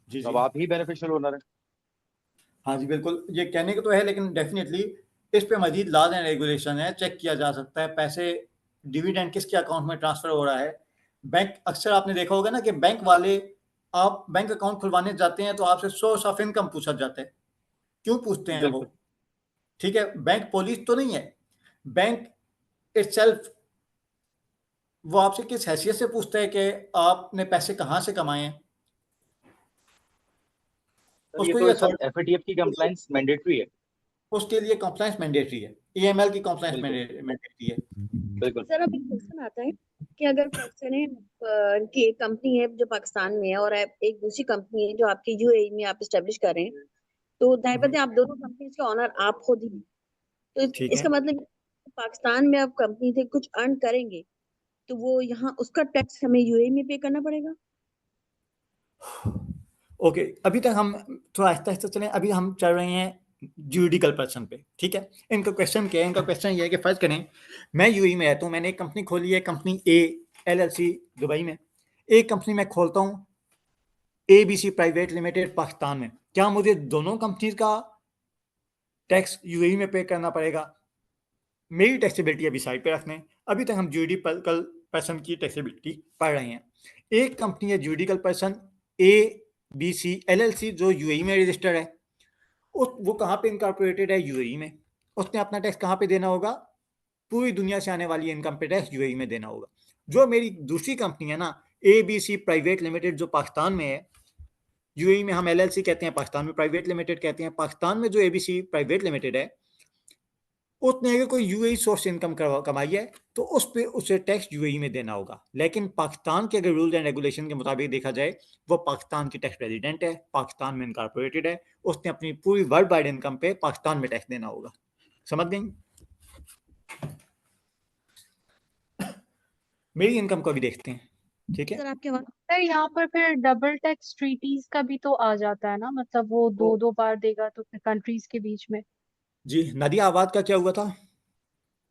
जी तो अब जी आप ही बेनिफिशियल ओनर है। हाँ जी बिल्कुल, ये कहने को तो है, लेकिन डेफिनेटली इस पे मजीद लॉज एंड रेगुलेशन है, चेक किया जा सकता है पैसे डिविडेंड किसके अकाउंट में ट्रांसफर हो रहा है। बैंक, अक्सर आपने देखा होगा ना कि बैंक वाले, आप बैंक अकाउंट खुलवाने जाते हैं तो आपसे सोर्स ऑफ इनकम पूछा जाता है। क्यों पूछते हैं वो? बिल्कुल। ठीक है, बैंक पुलिस तो नहीं है, बैंक इटसेल्फ वो आपसे किस हैसियत से पूछता है कि आपने पैसे कहाँ से कमाए हैं। सर ये उसको तो ये इस वक्त FATF की कंप्लाइंस मैंडेटरी है। उसके लिए कंप्लायंस मैंडेटरी है, EML की कंप्लायंस बिल्कुल मैंडेटरी है। बिल्कुल। सर अब एक क्वेश्चन आता है कि अगर पर्सन है कि एक कंपनी है जो पाकिस्तान में है और एक दूसरी कंपनी है जो आपके यूएई में आप इस्टेब्लिश कर रहे हैं, तो दायबत आप दोनों कंपनीज के ऑनर आप खुद ही हैं। तो ठीक है, इसका मतलब पाकिस्तान में आप कंपनी से कुछ अर्न करेंगे तो वो यहाँ उसका टैक्स हमें यूएई में पे करना पड़ेगा? ओके, अभी तक हम थोड़ा आहिस्ता आहिस्ता चलें। अभी हम चल रहे हैं जुरिडिकल पर्सन पे, ठीक है। इनका क्वेश्चन क्या है? इनका क्वेश्चन ये है कि फर्ज करें मैं यूएई में रहता हूँ, मैंने एक कंपनी खोली है, कंपनी ए LLC दुबई में। एक कंपनी मैं खोलता हूँ ABC प्राइवेट लिमिटेड पाकिस्तान में। क्या मुझे दोनों कंपनीज का टैक्स यूएई में पे करना पड़ेगा? मेरी टैक्सेबिलिटी अभी साइड पे रखने, अभी तक हम जुरिडिकल पर्सन की टैक्सेबिलिटी पढ़ रहे हैं। एक कंपनी है जुरिडिकल पर्सन ABC LLC जो यूएई में रजिस्टर्ड है, वो कहाँ पे इनकॉर्पोरेटेड है? यूएई में। उसने अपना टैक्स कहाँ पे देना होगा? पूरी दुनिया से आने वाली इनकम पे टैक्स यूएई में देना होगा। जो मेरी दूसरी कंपनी है ना ABC प्राइवेट लिमिटेड जो पाकिस्तान में है, यूएई में हम LLC कहते हैं, पाकिस्तान में प्राइवेट लिमिटेड कहते हैं। पाकिस्तान में जो ABC प्राइवेट लिमिटेड है उसने अगर कोई यूएई सोर्स इनकम कमाई है तो उस पे उसे टैक्स यूएई में देना होगा। लेकिन पाकिस्तान के अगर रूल्स एंड रेगुलेशन के मुताबिक देखा जाए, वो पाकिस्तान की टैक्स रेजिडेंट है, पाकिस्तान में इनकॉर्पोरेटेड है, उसने अपनी पूरी वर्ल्ड वाइड इनकम पे पाकिस्तान में टैक्स देना होगा। समझ गई? मेरी इनकम को भी देखते हैं, ठीक है। सर आपके आवाज सर यहाँ पर फिर डबल टैक्स ट्रीटीज का भी तो आ जाता है ना, मतलब वो दो दो बार देगा तो फिर कंट्रीज के बीच में। जी नादिया, आवाज का क्या हुआ था?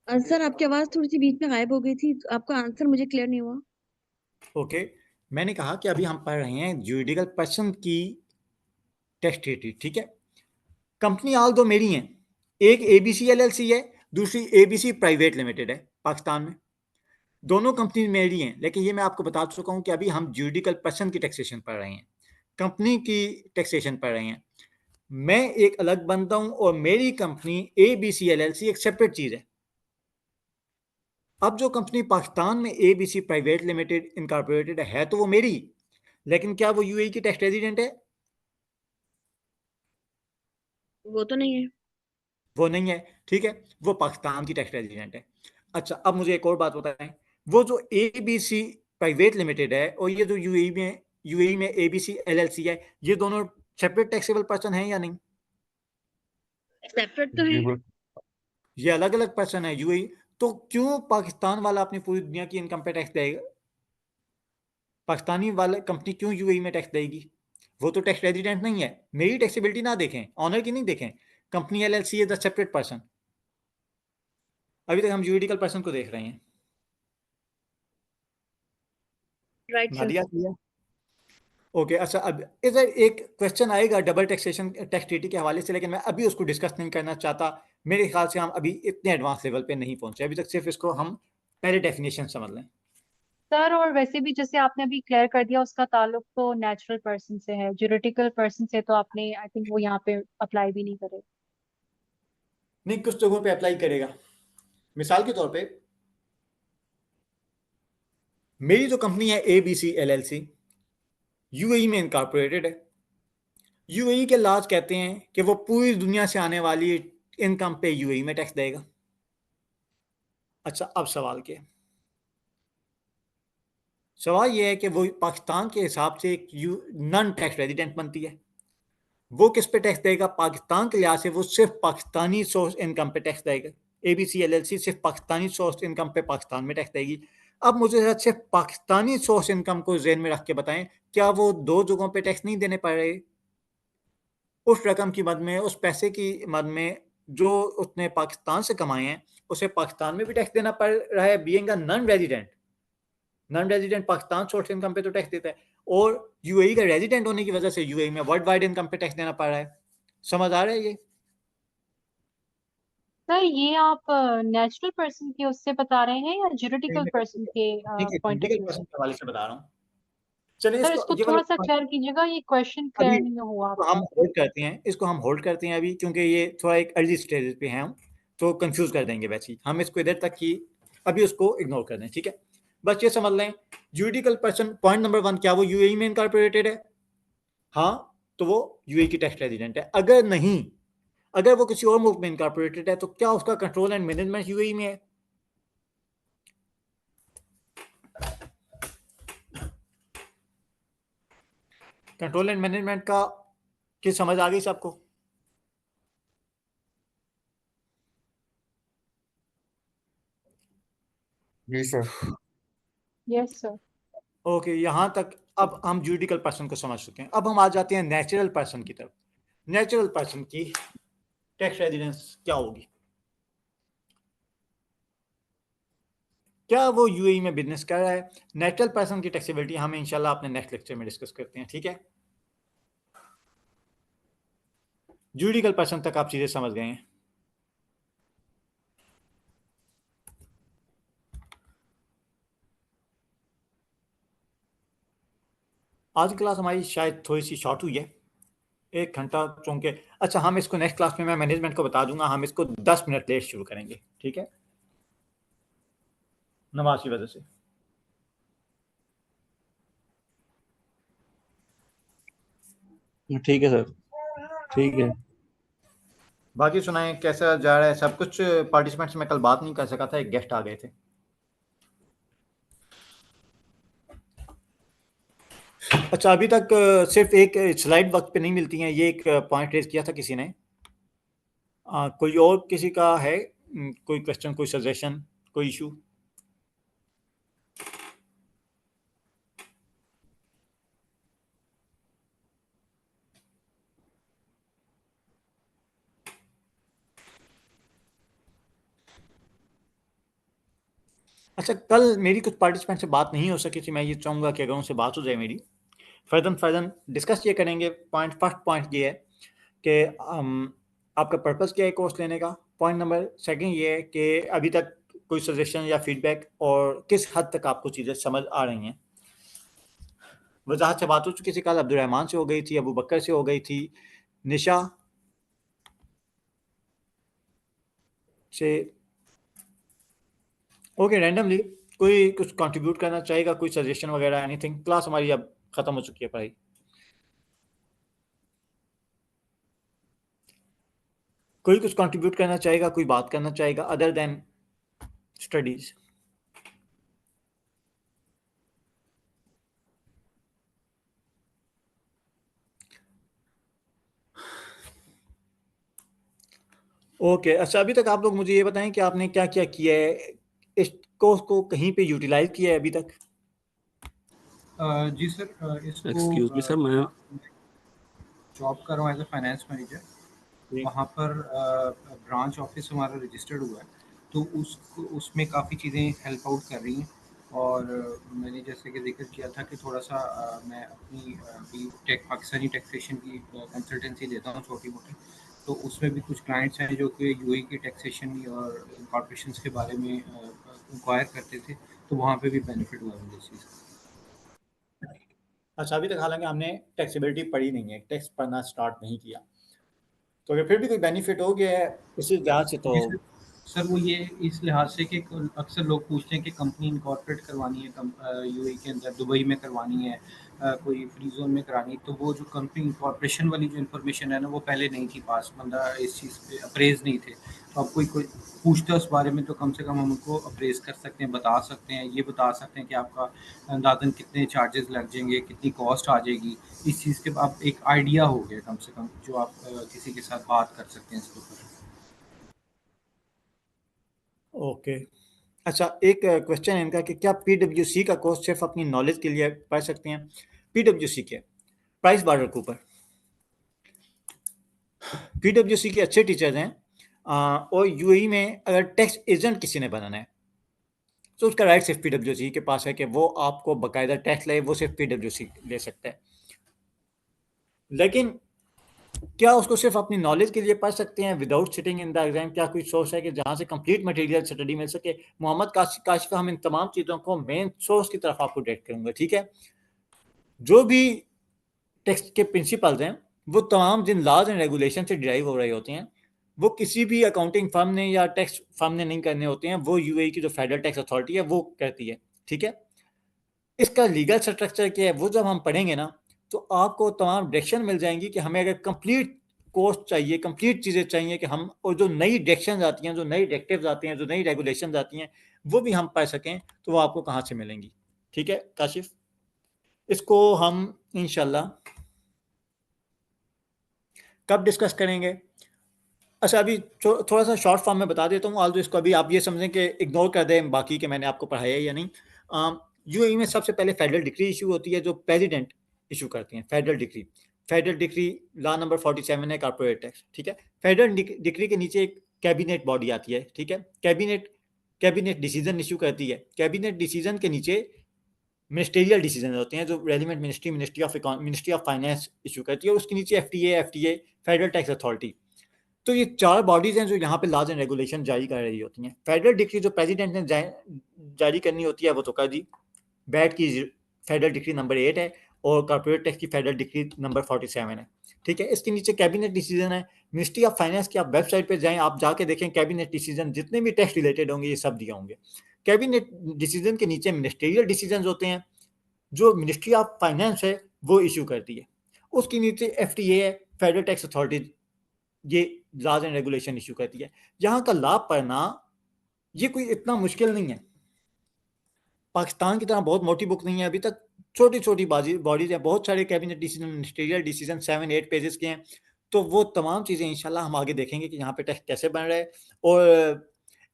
सर आपकी आवाज थोड़ी सी बीच में गायब हो गई थी, आपका आंसर मुझे क्लियर नहीं हुआ। ओके, मैंने कहा कि अभी हम पढ़ रहे हैं जुरिडिकल पर्सन की टैक्स ट्रीटी, ठीक है। कंपनी ऑल दो मेरी हैं, एक ABC LLC है, दूसरी ABC प्राइवेट लिमिटेड है पाकिस्तान में। दोनों कंपनी मेरी हैं, लेकिन ये मैं आपको बता चुका हूँ कि अभी हम जुरिडिकल पर्सन की टैक्सेशन पढ़ रहे हैं, कंपनी की टैक्सेशन पढ़ रहे हैं। मैं एक अलग बंदा हूँ और मेरी कंपनी ABC LLC एक सेपरेट चीज़ है। अब जो कंपनी पाकिस्तान में ABC प्राइवेट लिमिटेड इनकॉर्पोरेटेड है तो वो मेरी, लेकिन क्या वो यूएई की टैक्स रेजिडेंट है? वो तो नहीं है। वो नहीं है, ठीक है, वो पाकिस्तान की टैक्स रेजिडेंट है। अच्छा, अब मुझे एक और बात बताएं, वो जो ABC प्राइवेट लिमिटेड है और ये जो यूएई में ABC LLC है, ये दोनों सेपरेट टैक्सेबल पर्सन हैं या नहीं? सेपरेट तो है। ये अलग अलग पर्सन है यूएई, तो क्यों पाकिस्तान वाला अपनी पूरी दुनिया की इनकम पे टैक्स देगा? पाकिस्तानी वाला कंपनी क्यों यूएई में टैक्स देगी? वो तो टैक्स रेजिडेंट नहीं है। मेरी टैक्सेबिलिटी ना देखें, ऑनर की नहीं देखें, company LLC is the separate person. अभी तक हम जुरिडिकल पर्सन को देख रहे हैं। Right sir. Nadia clear? Okay, अच्छा, अब इधर एक क्वेश्चन आएगा डबल टैक्सेशन टैक्स ट्रीटी के हवाले से, लेकिन मैं अभी उसको डिस्कस नहीं करना चाहता। मेरे ख्याल से हम अभी इतने एडवांस लेवल पे नहीं पहुंचे अभी तक, सिर्फ इसको हम पहले डेफिनेशन समझ लें। सर और वैसे भी जैसे आपने अभी क्लियर कर दिया, उसका ताल्लुक तो नेचुरल पर्सन से है, ज्यूरिडिकल पर्सन से तो आपने आई थिंक वो यहाँ पे अप्लाई भी नहीं करे। नहीं, कुछ जगहों पे अप्लाई करेगा। मिसाल के तौर पे मेरी जो कंपनी है ABC LLC यूएई में इनकॉर्पोरेटेड है। यूएई के लॉज कहते हैं कि वो पूरी दुनिया से आने वाली इनकम पे यूएई में टैक्स देगा। अच्छा, अब सवाल क्या है? सवाल यह है कि वो पाकिस्तान के हिसाब से एक नॉन टैक्स रेजिडेंट बनती है। वो किस पे टैक्स देगा? पाकिस्तान के लिहाज से वो सिर्फ पाकिस्तानी सोर्स इनकम पे टैक्स देगा। ABC LLC सिर्फ पाकिस्तानी सोर्स इनकम पे पाकिस्तान में टैक्स देगी। अब मुझे जरा सिर्फ पाकिस्तानी सोर्स इनकम को जेहन में रख के बताएं, क्या वो दो जगहों पे टैक्स नहीं देने पड़ रहे? उस रकम की मद में, उस पैसे की मद में जो उसने पाकिस्तान से कमाए हैं, उसे पाकिस्तान में भी टैक्स देना पड़ रहा है, being a non resident. Non resident Pakistan source income पे तो टैक्स देता है, और यूएई का रेजिडेंट होने की वजह से यूएई में वर्ल्ड वाइड इनकम पे टैक्स देना पड़ रहा है। समझ आ रहा है ये? सर ये आप नेचुरल पर्सन के उससे बता रहे हैं या ज्यूरिडिकल पर्सन के ठीक है, पॉइंट ऑफ जुरिडिकल व्यू से? पर्सन के हवाले से बता रहा हूँ। चलिए सर इसको, इसको ये वाला थोड़ा सा क्लियर कीजिएगा, ये क्वेश्चन अभी क्लियर नहीं हुआ इसको हम आपका। होल्ड करते हैं, इसको हम होल्ड करते हैं अभी, क्योंकि ये थोड़ा एक अर्ली स्टेज पे हैं हम, तो कंफ्यूज कर देंगे वैसे ही। हम इसको इधर तक ही अभी उसको इग्नोर कर दें, ठीक है। बस ये समझ लें, जुरिडिकल पर्सन पॉइंट नंबर 1, क्या वो यूएई में इनकॉर्पोरेटेड है? हाँ, तो वो यूएई की टैक्स रेजिडेंट है। अगर नहीं, अगर वो किसी और मुल्क में इनकॉर्पोरेटेड है, तो क्या उसका कंट्रोल एंड मैनेजमेंट यूएई में है? कंट्रोल एंड मैनेजमेंट का की समझ आ गई सबको? जी सर। Yes sir. ओके, यहाँ तक अब हम जुरिडिकल पर्सन को समझ चुके हैं। अब हम आ जाते हैं नेचुरल पर्सन की तरफ। नेचुरल पर्सन की टैक्स रेजिडेंस क्या होगी? क्या वो यूएई में बिजनेस कर रहा है? नेचुरल पर्सन की टैक्सेबिलिटी हम इंशाल्लाह अपने नेक्स्ट लेक्चर में डिस्कस करते हैं, ठीक है? जुरिडिकल पर्सन तक आप चीजें समझ गए हैं। आज की क्लास हमारी शायद थोड़ी सी शॉर्ट हुई है, 1 घंटा चूंकि। अच्छा, हम इसको नेक्स्ट क्लास में मैं मैनेजमेंट को बता दूंगा, हम इसको 10 मिनट लेट शुरू करेंगे, ठीक है? नमाज की वजह से। ठीक है सर, ठीक है। बाकी सुनाएं कैसा जा रहा है सब कुछ? पार्टिसिपेंट्स में कल बात नहीं कर सका था, एक गेस्ट आ गए थे। अच्छा, अभी तक सिर्फ एक स्लाइड वक्त पे नहीं मिलती हैं, ये एक पॉइंट रेज किया था किसी ने। कोई और किसी का है कोई क्वेश्चन, कोई सजेशन, कोई इशू? अच्छा, कल मेरी कुछ पार्टिसिपेंट से बात नहीं हो सकी थी, मैं ये चाहूँगा कि अगर उनसे बात हो जाए मेरी, फर्दन डिस्कस ये करेंगे। फर्स्ट पॉइंट ये है कि आपका पर्पस क्या है कोर्स लेने का। पॉइंट नंबर सेकंड ये है कि अभी तक कोई सजेशन या फीडबैक और किस हद तक आपको चीज़ें समझ आ रही हैं। वजाहत से बात हो चुकी थी कल, अब्दुलरहमान से हो गई थी, अबू बकर से हो गई थी, निशा से। ओके, रैंडमली कोई कुछ कंट्रीब्यूट करना चाहेगा, कोई सजेशन वगैरह, एनीथिंग? क्लास हमारी अब खत्म हो चुकी है पढ़ाई। कोई कुछ कंट्रीब्यूट करना चाहेगा, कोई बात करना चाहेगा अदर देन स्टडीज? ओके, अच्छा, अभी तक आप लोग मुझे ये बताएं कि आपने क्या क्या किया है, इस कोर्स को कहीं पे यूटिलाइज किया है अभी तक? जी सर, इसको एक्सक्यूज मी सर, मैं जॉब कर रहा हूँ एज ए फाइनेंस मैनेजर। वहाँ पर ब्रांच ऑफिस हमारा रजिस्टर्ड हुआ है, तो उसमें काफ़ी चीज़ें हेल्प आउट कर रही हैं। और मैंने जैसे कि जिक्र किया था कि थोड़ा सा मैं अपनी भी पाकिस्तानी टैक्सेशन की कंसल्टेंसी देता हूँ छोटी मोटी, तो उसमें भी कुछ क्लाइंट्स हैं जो कि यूएई की टैक्सेशन और कॉर्पोरेशंस के बारे में इंक्वायर करते थे, तो वहाँ पे भी बेनिफिट हुआ मुझे इस चीज़ का। अच्छा, अभी तक हालांकि हमने टैक्सेबिलिटी पढ़ी नहीं है, टैक्स पढ़ना स्टार्ट नहीं किया, तो अगर फिर भी कोई बेनिफिट हो गया है इसी लिहाज से तो। सर वो ये इस लिहाज से कि अक्सर लोग पूछते हैं कि कंपनी इनकॉर्पोरेट करवानी है यूएई के अंदर, दुबई में करवानी है, कोई फ्री जोन में करानी है, तो वो जो कंपनी इनकॉर्पोरेशन वाली जो इन्फॉर्मेशन है ना, वो पहले नहीं थी पास, बंदा इस चीज़ पे अप्रेज नहीं थे। तो अब कोई पूछता है उस बारे में, तो कम से कम हम उनको अप्रेज कर सकते हैं, बता सकते हैं, ये बता सकते हैं कि आपका अंदाजन कितने चार्जेस लग जाएंगे, कितनी कॉस्ट आ जाएगी। इस चीज़ के आप एक आइडिया हो गया कम से कम, जो आप किसी के साथ बात कर सकते हैं इसके ऊपर। ओके, अच्छा, एक क्वेश्चन है इनका कि क्या पीडब्ल्यूसी का कोर्स सिर्फ अपनी नॉलेज के लिए पढ़ सकते हैं? पीडब्ल्यूसी के प्राइस बॉर्डर के ऊपर पीडब्ल्यूसी के अच्छे टीचर्स हैं, और यूएई में अगर टैक्स एजेंट किसी ने बनाना है तो उसका राइट सिर्फ पीडब्ल्यूसी के पास है कि वो आपको बाकायदा टैक्स ले, वो सिर्फ पीडब्ल्यूसी ले सकता है। लेकिन क्या उसको सिर्फ अपनी नॉलेज के लिए पढ़ सकते हैं without sitting in the exam? क्या कोई सोर्स है कि जहां से कंप्लीट मटेरियल स्टडी मिल सके? मोहम्मद काशिफ, हम इन तमाम चीज़ों को मेन सोर्स की तरफ आपको डायरेक्ट करूंगा, ठीक है? जो भी टैक्स के प्रिंसिपल्स हैं वो तमाम जिन लॉज एंड रेगुलेशन से डिराइव हो रहे होते हैं, वो किसी भी अकाउंटिंग फर्म ने या टैक्स फर्म ने नहीं करने होते हैं, वो यूएई की जो फेडरल टैक्स अथॉरिटी है वो करती है, ठीक है? इसका लीगल स्ट्रक्चर क्या है वो जब हम पढ़ेंगे ना, तो आपको तमाम डायरेक्शन मिल जाएंगी कि हमें अगर कंप्लीट कोर्स चाहिए, कंप्लीट चीज़ें चाहिए कि हम, और जो नई डायरेक्शन आती हैं, जो नई डायरेक्टिव्स आती हैं, जो नई रेगुलेशन आती हैं, वो भी हम पढ़ सकें, तो वो आपको कहाँ से मिलेंगी? ठीक है काशिफ, इसको हम इंशाल्लाह कब डिस्कस करेंगे? अच्छा, अभी थोड़ा सा शॉर्ट फॉर्म में बता देता हूँ, ऑल्दो इसको अभी आप ये समझें कि इग्नोर कर दें बाकी के मैंने आपको पढ़ाया या नहीं। यूएई में सबसे पहले फेडरल डिक्री इशू होती है जो प्रेसिडेंट इशू करते हैं। फेडरल डिक्री लॉ नंबर 47 है कॉर्पोरेट टैक्स, ठीक है। फेडरल डिक्री के नीचे एक कैबिनेट बॉडी आती है, ठीक है। कैबिनेट डिसीजन इशू करती है। कैबिनेट डिसीजन के नीचे मिनिस्टेरियल डिसीजन होते हैं जो relevant ministry of finance issue करती है। उसके नीचे एफटीए फेडरल टैक्स अथॉरिटी। तो ये 4 बॉडीज हैं जो यहाँ पे लॉज एंड रेगुलेशन जारी कर रही होती हैं। फेडरल डिक्री जो प्रेसिडेंट ने जारी करनी होती है वो तो कर दी। बैट की फेडरल डिक्री नंबर 8 है और कॉर्पोरेट टैक्स की फेडरल डिक्री नंबर 47 है, ठीक है। इसके नीचे कैबिनेट डिसीजन है। मिनिस्ट्री ऑफ फाइनेंस की आप वेबसाइट पे जाएं, आप जाके देखें कैबिनेट डिसीजन जितने भी टैक्स रिलेटेड होंगे ये सब दिए होंगे। कैबिनेट डिसीजन के नीचे मिनिस्टेरियल डिसीजन होते हैं जो मिनिस्ट्री ऑफ फाइनेंस है वो इशू करती है। उसके नीचे एफटीए है फेडरल टैक्स अथॉरिटी, ये लॉज एंड रेगुलेशन इशू करती है। यहाँ का लाभ पढ़ना ये कोई इतना मुश्किल नहीं है। पाकिस्तान की तरह बहुत मोटी बुक नहीं है अभी तक, छोटी छोटी बॉडीज हैं, बहुत सारे cabinet decision ministerial decision 7-8 pages के हैं। तो वो तमाम चीज़ें इंशाल्लाह हम आगे देखेंगे कि यहाँ पे टैक्स कैसे बन रहा है। और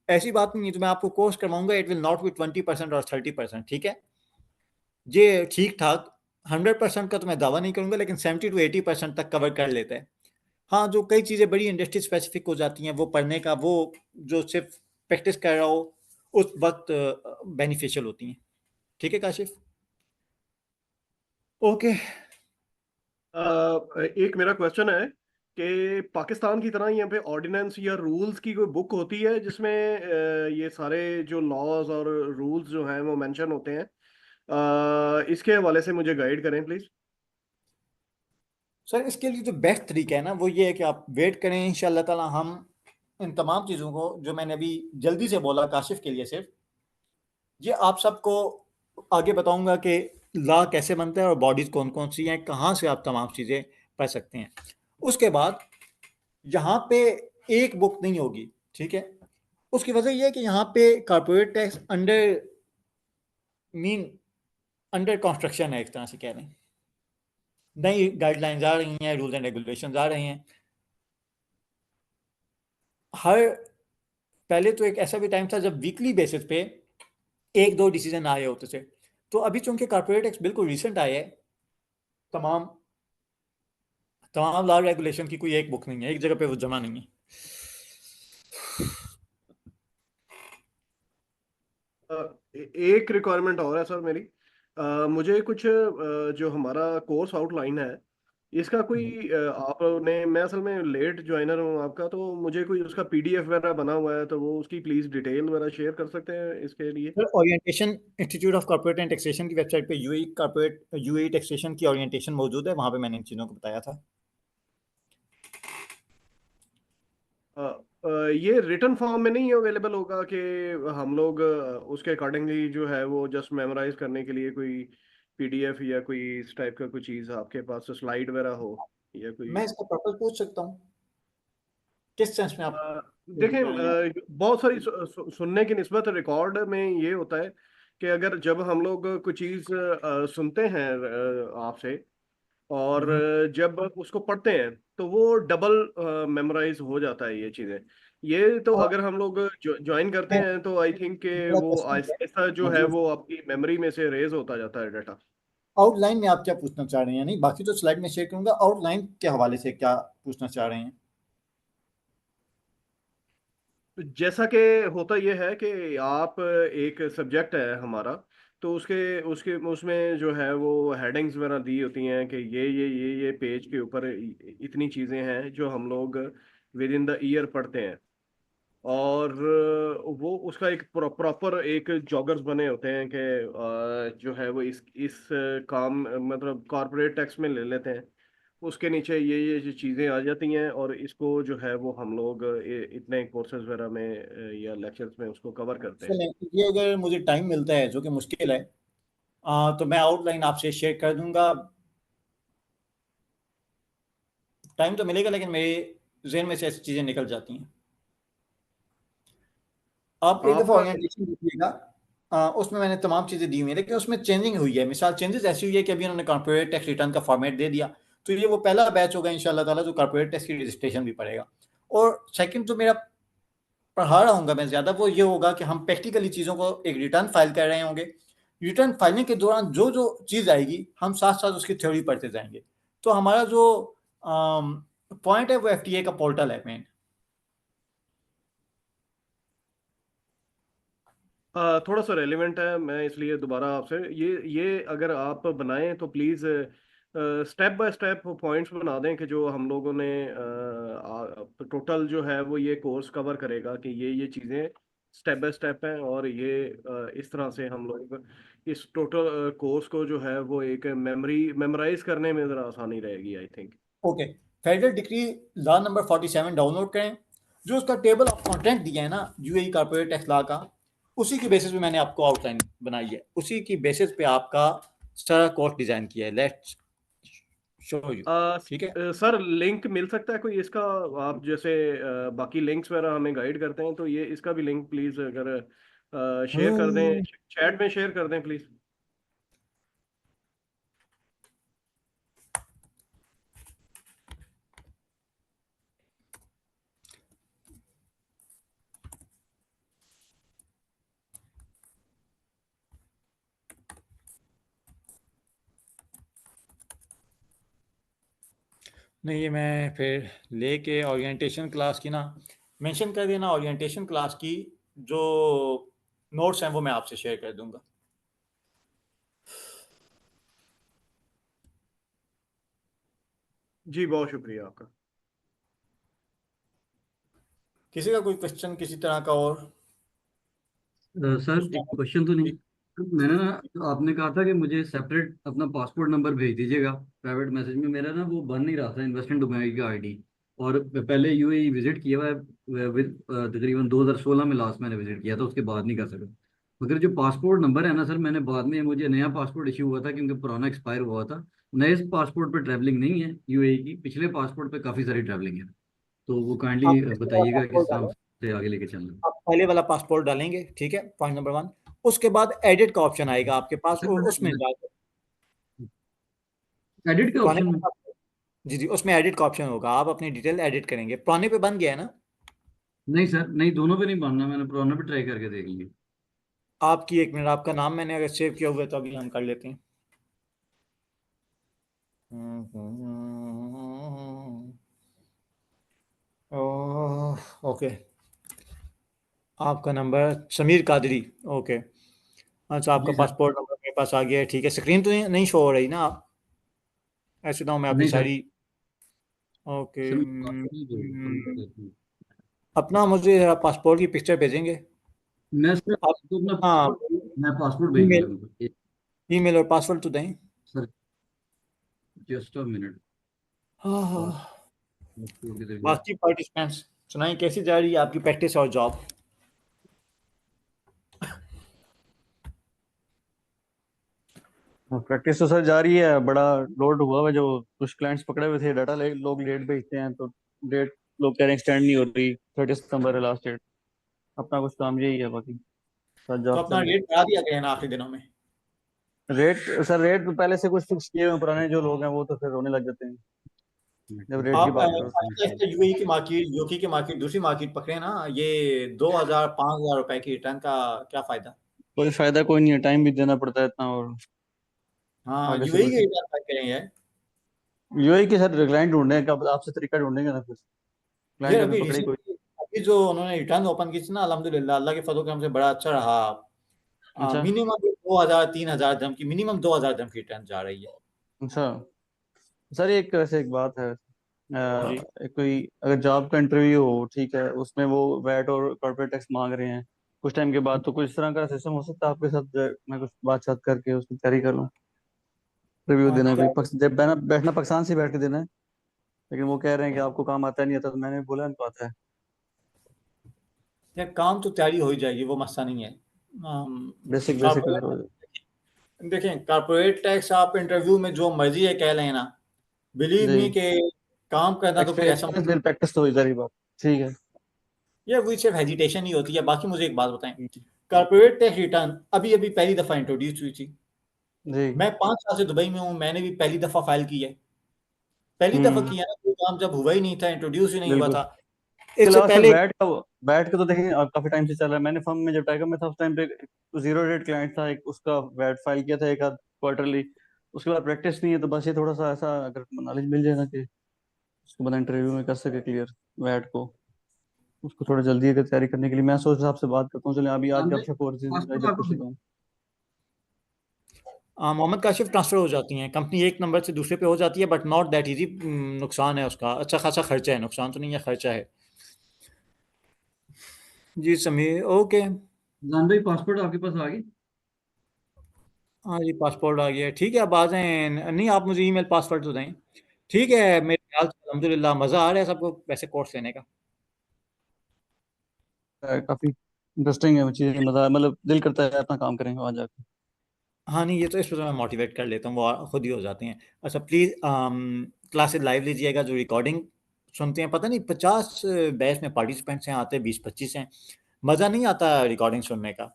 ऐसी बात नहीं है तो मैं आपको कोर्स करवाऊंगा, इट विल नॉट बी 20% और 30%, ठीक है। ये ठीक ठाक 100% का तो मैं दावा नहीं करूंगा लेकिन 70 to 80% तक कवर कर लेता है। हाँ, जो कई चीज़ें बड़ी इंडस्ट्री स्पेसिफिक हो जाती हैं वो पढ़ने का, वो जो सिर्फ प्रैक्टिस कर रहा हो उस वक्त बेनिफिशियल होती हैं, ठीक है काशिफ। ओके। एक मेरा क्वेश्चन है कि पाकिस्तान की तरह यहाँ पे ऑर्डिनेंस या रूल्स की कोई बुक होती है जिसमें ये सारे जो लॉज और रूल्स जो हैं वो मेंशन होते हैं, इसके हवाले से मुझे गाइड करें प्लीज। सर इसके लिए जो बेस्ट तरीका है ना वो ये है कि आप वेट करें, इंशाल्लाह ताला हम इन तमाम चीज़ों को जो मैंने अभी जल्दी से बोला काशिफ के लिए सिर्फ, ये आप सबको आगे बताऊंगा कि लॉ कैसे बनता है और बॉडीज कौन कौन सी हैं, कहाँ से आप तमाम चीज़ें पढ़ सकते हैं। उसके बाद यहाँ पे एक बुक नहीं होगी, ठीक है। उसकी वजह यह है कि यहाँ पे कॉर्पोरेट टैक्स अंडर कंस्ट्रक्शन है, एक तरह से कह रहे हैं। नई गाइडलाइंस आ रही हैं, रूल्स एंड रेगुलेशंस आ रहे हैं। पहले तो एक ऐसा भी टाइम था जब वीकली बेसिस पे 1-2 डिसीजन आए होते थे। तो अभी चूंकि कॉर्पोरेट टैक्स बिल्कुल रिसेंट आए है, तमाम लॉ रेगुलेशन की कोई एक बुक नहीं है, एक जगह पे वो जमा नहीं है। एक रिक्वायरमेंट और है सर मेरी, मुझे कुछ जो हमारा कोर्स आउटलाइन है इसका कोई आपने, मैं असल में लेट ज्वाइनर हूँ आपका, तो मुझे कोई उसका पीडीएफ वगैरह बना हुआ है तो वो उसकी प्लीज डिटेल वगैरह शेयर कर सकते हैं इसके लिए। Sir orientation institute of corporate and taxation की वेबसाइट पे यूएई टैक्सेशन की ओरिएंटेशन मौजूद है, वहां पे मैंने इन चीज़ों को बताया था। ये रिटर्न फॉर्म में नहीं अवेलेबल होगा कि हम लोग उसके अकॉर्डिंगली जो है वो जस्ट मेमोराइज करने के लिए कोई पीडीएफ या कोई इस टाइप का कोई चीज आपके पास स्लाइड वगैरह हो या कोई। मैं इसका पर्पस पूछ सकता हूँ किस सेंस में आप देखें, बहुत सारी सुनने की निस्बत रिकॉर्ड में ये होता है कि अगर जब हम लोग कोई चीज सुनते हैं आपसे और जब उसको पढ़ते हैं तो वो डबल मेमोराइज हो जाता है ये चीजें। ये तो अगर हम लोग ज्वाइन करते हैं तो आई थिंक कि वो ऐसा जो है वो आपकी मेमोरी में से रेज होता जाता है डाटा। आउटलाइन में आप क्या पूछना चाह रहे हैं? नहीं, बाकी तो स्लाइड में शेयर करूंगा। आउटलाइन के हवाले से क्या पूछना चाह रहे हैं? जैसा कि होता यह है कि आप एक सब्जेक्ट है हमारा, तो उसके उसके उसमें जो है वो हेडिंग्स वगैरह दी होती हैं कि ये पेज के ऊपर इतनी चीज़ें हैं जो हम लोग विद इन द ईयर पढ़ते हैं। और वो उसका एक प्रॉपर एक जॉगर्स बने होते हैं कि जो है वो इस काम मतलब कॉर्पोरेट टैक्स में ले लेते हैं, उसके नीचे ये जो चीज़ें आ जाती हैं और इसको जो है वो हम लोग इतने कोर्सेज वगैरह में या लेक्चर्स में उसको कवर करते हैं। चलें, ये अगर मुझे टाइम मिलता है जो कि मुश्किल है तो मैं आउटलाइन आपसे शेयर कर दूंगा। टाइम तो मिलेगा लेकिन मेरे जहन में से ऐसी चीज़ें निकल जाती हैं। आप एक दफ़ा ओरिएंटेशन देखिएगा, उसमें मैंने तमाम चीज़ें दी हुई हैं लेकिन उसमें चेंजिंग हुई है। मिसाल चेंजेस ऐसी हुई है कि अभी उन्होंने कॉर्पोरेट टैक्स रिटर्न का फॉर्मेट दे दिया, तो ये वो पहला बैच होगा इंशाल्लाह ताला जो कॉर्पोरेट टैक्स की रजिस्ट्रेशन भी पड़ेगा। और सेकंड जो मेरा पढ़ा रहा हूँगा मैं ज़्यादा वो ये होगा कि हम प्रैक्टिकली चीज़ों को एक रिटर्न फाइल कर रहे होंगे, रिटर्न फाइलिंग के दौरान जो जो चीज़ आएगी हम साथ साथ उसकी थ्योरी पढ़ते जाएंगे। तो हमारा जो पॉइंट है वो एफटीए का पोर्टल है मेन। थोड़ा सा रेलिवेंट है, मैं इसलिए दोबारा आपसे ये अगर आप बनाएं तो please step by step points बना दें कि जो हम लोगों ने टोटल जो है वो ये कोर्स कवर करेगा कि ये चीज़ें स्टेप बाय स्टेप हैं, और ये इस तरह से हम लोग इस टोटल कोर्स को जो है वो एक मेमोराइज करने में ज़रा आसानी रहेगी I think. Okay, federal decree law number 47 download करें, जो उसका टेबल ऑफ कंटेंट दिया है ना यूएई कॉर्पोरेट टैक्स लॉ का, उसी की बेसिस पे मैंने आपको आउटलाइन बनाई है, उसी की बेसिस पे आपका सारा कोर्स डिजाइन किया है। Let's show you. ठीक है सर, लिंक मिल सकता है कोई इसका? आप जैसे बाकी लिंक्स वगैरह हमें गाइड करते हैं, तो ये इसका भी लिंक प्लीज अगर शेयर कर दें, चैट में शेयर कर दें प्लीज। नहीं, ये मैं फिर लेके ओरिएंटेशन क्लास की ना मेंशन कर देना, ओरिएंटेशन क्लास की जो नोट्स हैं वो मैं आपसे शेयर कर दूंगा। जी बहुत शुक्रिया आपका। किसी का कोई क्वेश्चन किसी तरह का? और सर एक क्वेश्चन तो नहीं, मैंने ना आपने कहा था कि मुझे सेपरेट अपना पासपोर्ट नंबर भेज दीजिएगा प्राइवेट मैसेज में। मेरा ना वो बन नहीं रहा था इन्वेस्टमेंट दुबई का आईडी, और पहले यूएई विजिट किया हुआ है विद तकरीबन 2016 में लास्ट मैंने विजिट किया था, उसके बाद नहीं कर सका। मगर जो पासपोर्ट नंबर है ना सर, मैंने बाद में मुझे नया पासपोर्ट इशू हुआ था क्योंकि पुराना एक्सपायर हुआ था। नए पासपोर्ट पे ट्रैवलिंग नहीं है यूएई की, पिछले पासपोर्ट पे काफ़ी सारी ट्रैवलिंग है, तो वो काइंडली बताइएगा किस हिसाब से आगे लेके चलना है। आप पहले वाला पासपोर्ट डालेंगे, ठीक है, पॉइंट नंबर 1। उसके बाद एडिट का ऑप्शन आएगा आपके पास, और उसमें जाकर एडिट के ऑप्शन में, जी जी, उसमें एडिट का ऑप्शन होगा, आप अपनी डिटेल एडिट करेंगे। पुराने पे बन गया है ना? नहीं सर, नहीं दोनों पे नहीं बनना, मैंने पुराना पे ट्राई करके देख लिया। आपकी एक मिनट, आपका नाम मैंने अगर सेव किया हुआ है तो अभी हम कर लेते हैं। ओके, आपका नंबर समीर कादरी, ओके। अच्छा, आपका जी सर। पासपोर्ट नंबर मेरे पास आ गया है, ठीक है। स्क्रीन तो नहीं शो हो रही ना? आप ऐसे तो मैं आपकी नहीं सर, सारी ओके। सर अपना मुझे पासपोर्ट की पिक्चर भेजेंगे मैं सर आप? तो अपना हाँ, मैं पासपोर्ट भेज ईमेल दिया ईमेल और पासवर्ड तो दें सर, जस्ट अ मिनट। हाँ हाँ। बाकी पार्टिसिपेंट्स सुनाइए, कैसी जा रही है आपकी प्रैक्टिस और जॉब? प्रैक्टिस तो सर जारी है, बड़ा लोड हुआ हुआ, जो कुछ क्लाइंट्स पकड़े हुए थे, डाटा लोग लेट भेजते हैं, तो डेट लोग कह रहे हैं एक्सटेंड नहीं हो रही, 30 सितंबर है लास्ट डेट। अपना कुछ काम यही है, बाकी सर तो जॉब अपना रेट बढ़ा दिया गया है ना आखिरी दिनों में? रेट सर, रेट तो पहले से कुछ फिक्स किए हुए पुराने जो लोग हैं, वो तो फिर रोने लग जाते हैं जब रेट की आप बात करो। यूएई की मार्केट, यूके की मार्केट, दूसरी मार्केट पकड़े ना, ये 2000 5000 रुपए की रिटर्न का क्या फायदा? कोई फायदा कोई नहीं है, टाइम भी देना पड़ता है इतना, और हाँ, आगे से यूएई कुछ की रिटर्न पर करें यार। यूएई के सर क्लाइंट ढूंढने का, आपसे तरीका ढूंढेंगे ना कुछ, यार क्लाइंट अभी अभी पकड़े कोई। अभी जो उन्होंने रिटर्न ओपन की थी ना, अल्हम्दुलिल्लाह अल्लाह के फजल करम से बड़ा अच्छा रहा। अच्छा मिनिमम 2000 3000 दम की, मिनिमम 2000 दम की रिटर्न जा रही है। अच्छा सर, एक वैसे एक बात है, जी कोई अगर जॉब का इंटरव्यू हो, ठीक है, उसमें वो वैट और कॉर्पोरेट टैक्स मांग रहे हैं कुछ टाइम के बाद, तो कुछ इस तरह का सिस्टम हो सकता है आपके साथ, मैं कुछ बात करके उसकी तैयारी कर लूँ, रिव्यू देना है, क्या जब बैठना पाकिस्तान से बैठ के देना है, लेकिन वो कह रहे हैं कि आपको काम आता नहीं आता, तो मैंने बोला इनको आता है। यार काम तो तैयारी हो ही जाएगी, वो मसला नहीं है। बेसिक कॉर्पोरेट देखें, कॉर्पोरेट टैक्स आप इंटरव्यू में जो मर्जी है कह लें ना, बिलीव जी, मी के काम करना तो कोई ऐसा एक्सपीरियंस प्रैक्टिस तो हुई सारी बात, ठीक है। ये वही सिर्फ हेजिटेशन ही होती है। बाकी मुझे एक बात बताएं, कॉर्पोरेट टैक्स रिटर्न अभी अभी पहली दफा इंट्रोड्यूस हुई थी। जी मैं 5 साल से दुबई में हूँ, मैंने भी पहली दफा फाइल की है। पहली दफा किया ना, कोई काम जब हुआ ही नहीं था, इंट्रोड्यूस ही नहीं हुआ बिल्कुल था। इससे अलावा सर पहले वैट का तो देखें काफी टाइम से चल रहा है। मैंने फर्म में जब टाइगर में था उस टाइम पे जीरो रेट क्लाइंट था, एक उसका वैट फाइल किया था एक आध क्वार्टरली। उसके बाद प्रैक्टिस नहीं है, तो बस ये थोड़ा सा ऐसा अगर नॉलेज मिल जाए ना कि उसको बंदा इंटरव्यू में कर सके क्लियर वैट को, उसको थोड़ा जल्दी अगर तैयारी करने के लिए मैं सोच आपसे बात करता हूँ। चलिए अभी आज का आपसे कोर्स इधर पूछ लेता हूँ। मोहम्मद काशिफ ट्रांसफर हो जाती हैं, कंपनी एक नंबर से दूसरे पे हो जाती है, बट नॉट दैट इजी। नुकसान है उसका, अच्छा खासा खर्चा है, नुकसान तो नहीं है, खर्चा है। जी समीर, ओके। जान भाई पासपोर्ट आपके पास आ गई? हाँ जी, पासपोर्ट आ गया, ठीक है। अब आ जाएं, नहीं आप मुझे ईमेल पासवर्ड तो दें। ठीक है, मेरे ख्याल से अल्हम्दुलिल्लाह मज़ा आ रहा है सबको वैसे कोर्स लेने का। काफी इंटरेस्टिंग है वो चीज़, मजा मतलब दिल करता है अपना काम करें वहाँ जाकर। हाँ नहीं, ये तो इस पर मैं मोटिवेट कर लेता हूँ, वो खुद ही हो जाते हैं। अच्छा प्लीज़ क्लासेस लाइव लीजिएगा, जो रिकॉर्डिंग सुनते हैं, पता नहीं 50 बैच में पार्टिसिपेंट्स हैं, आते 20-25 हैं, मज़ा नहीं आता रिकॉर्डिंग सुनने का।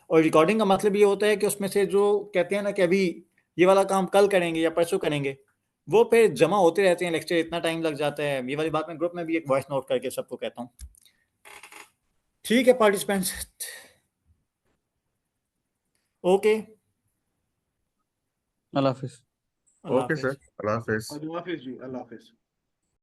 और रिकॉर्डिंग का मतलब ये होता है कि उसमें से जो कहते हैं ना कि अभी ये वाला काम कल करेंगे या परसों करेंगे, वो फिर जमा होते रहते हैं लेक्चर, इतना टाइम लग जाता है। ये वाली बात मैं ग्रुप में भी एक वॉइस नोट करके सबको कहता हूँ। ठीक है पार्टिसिपेंट्स, ओके, अल्लाह हाफिज़। अल्लाह ओके सर, हाफिज़। अल्लाह हाफिज। अल्लाह हाफिज जी, अल्लाह हाफिज।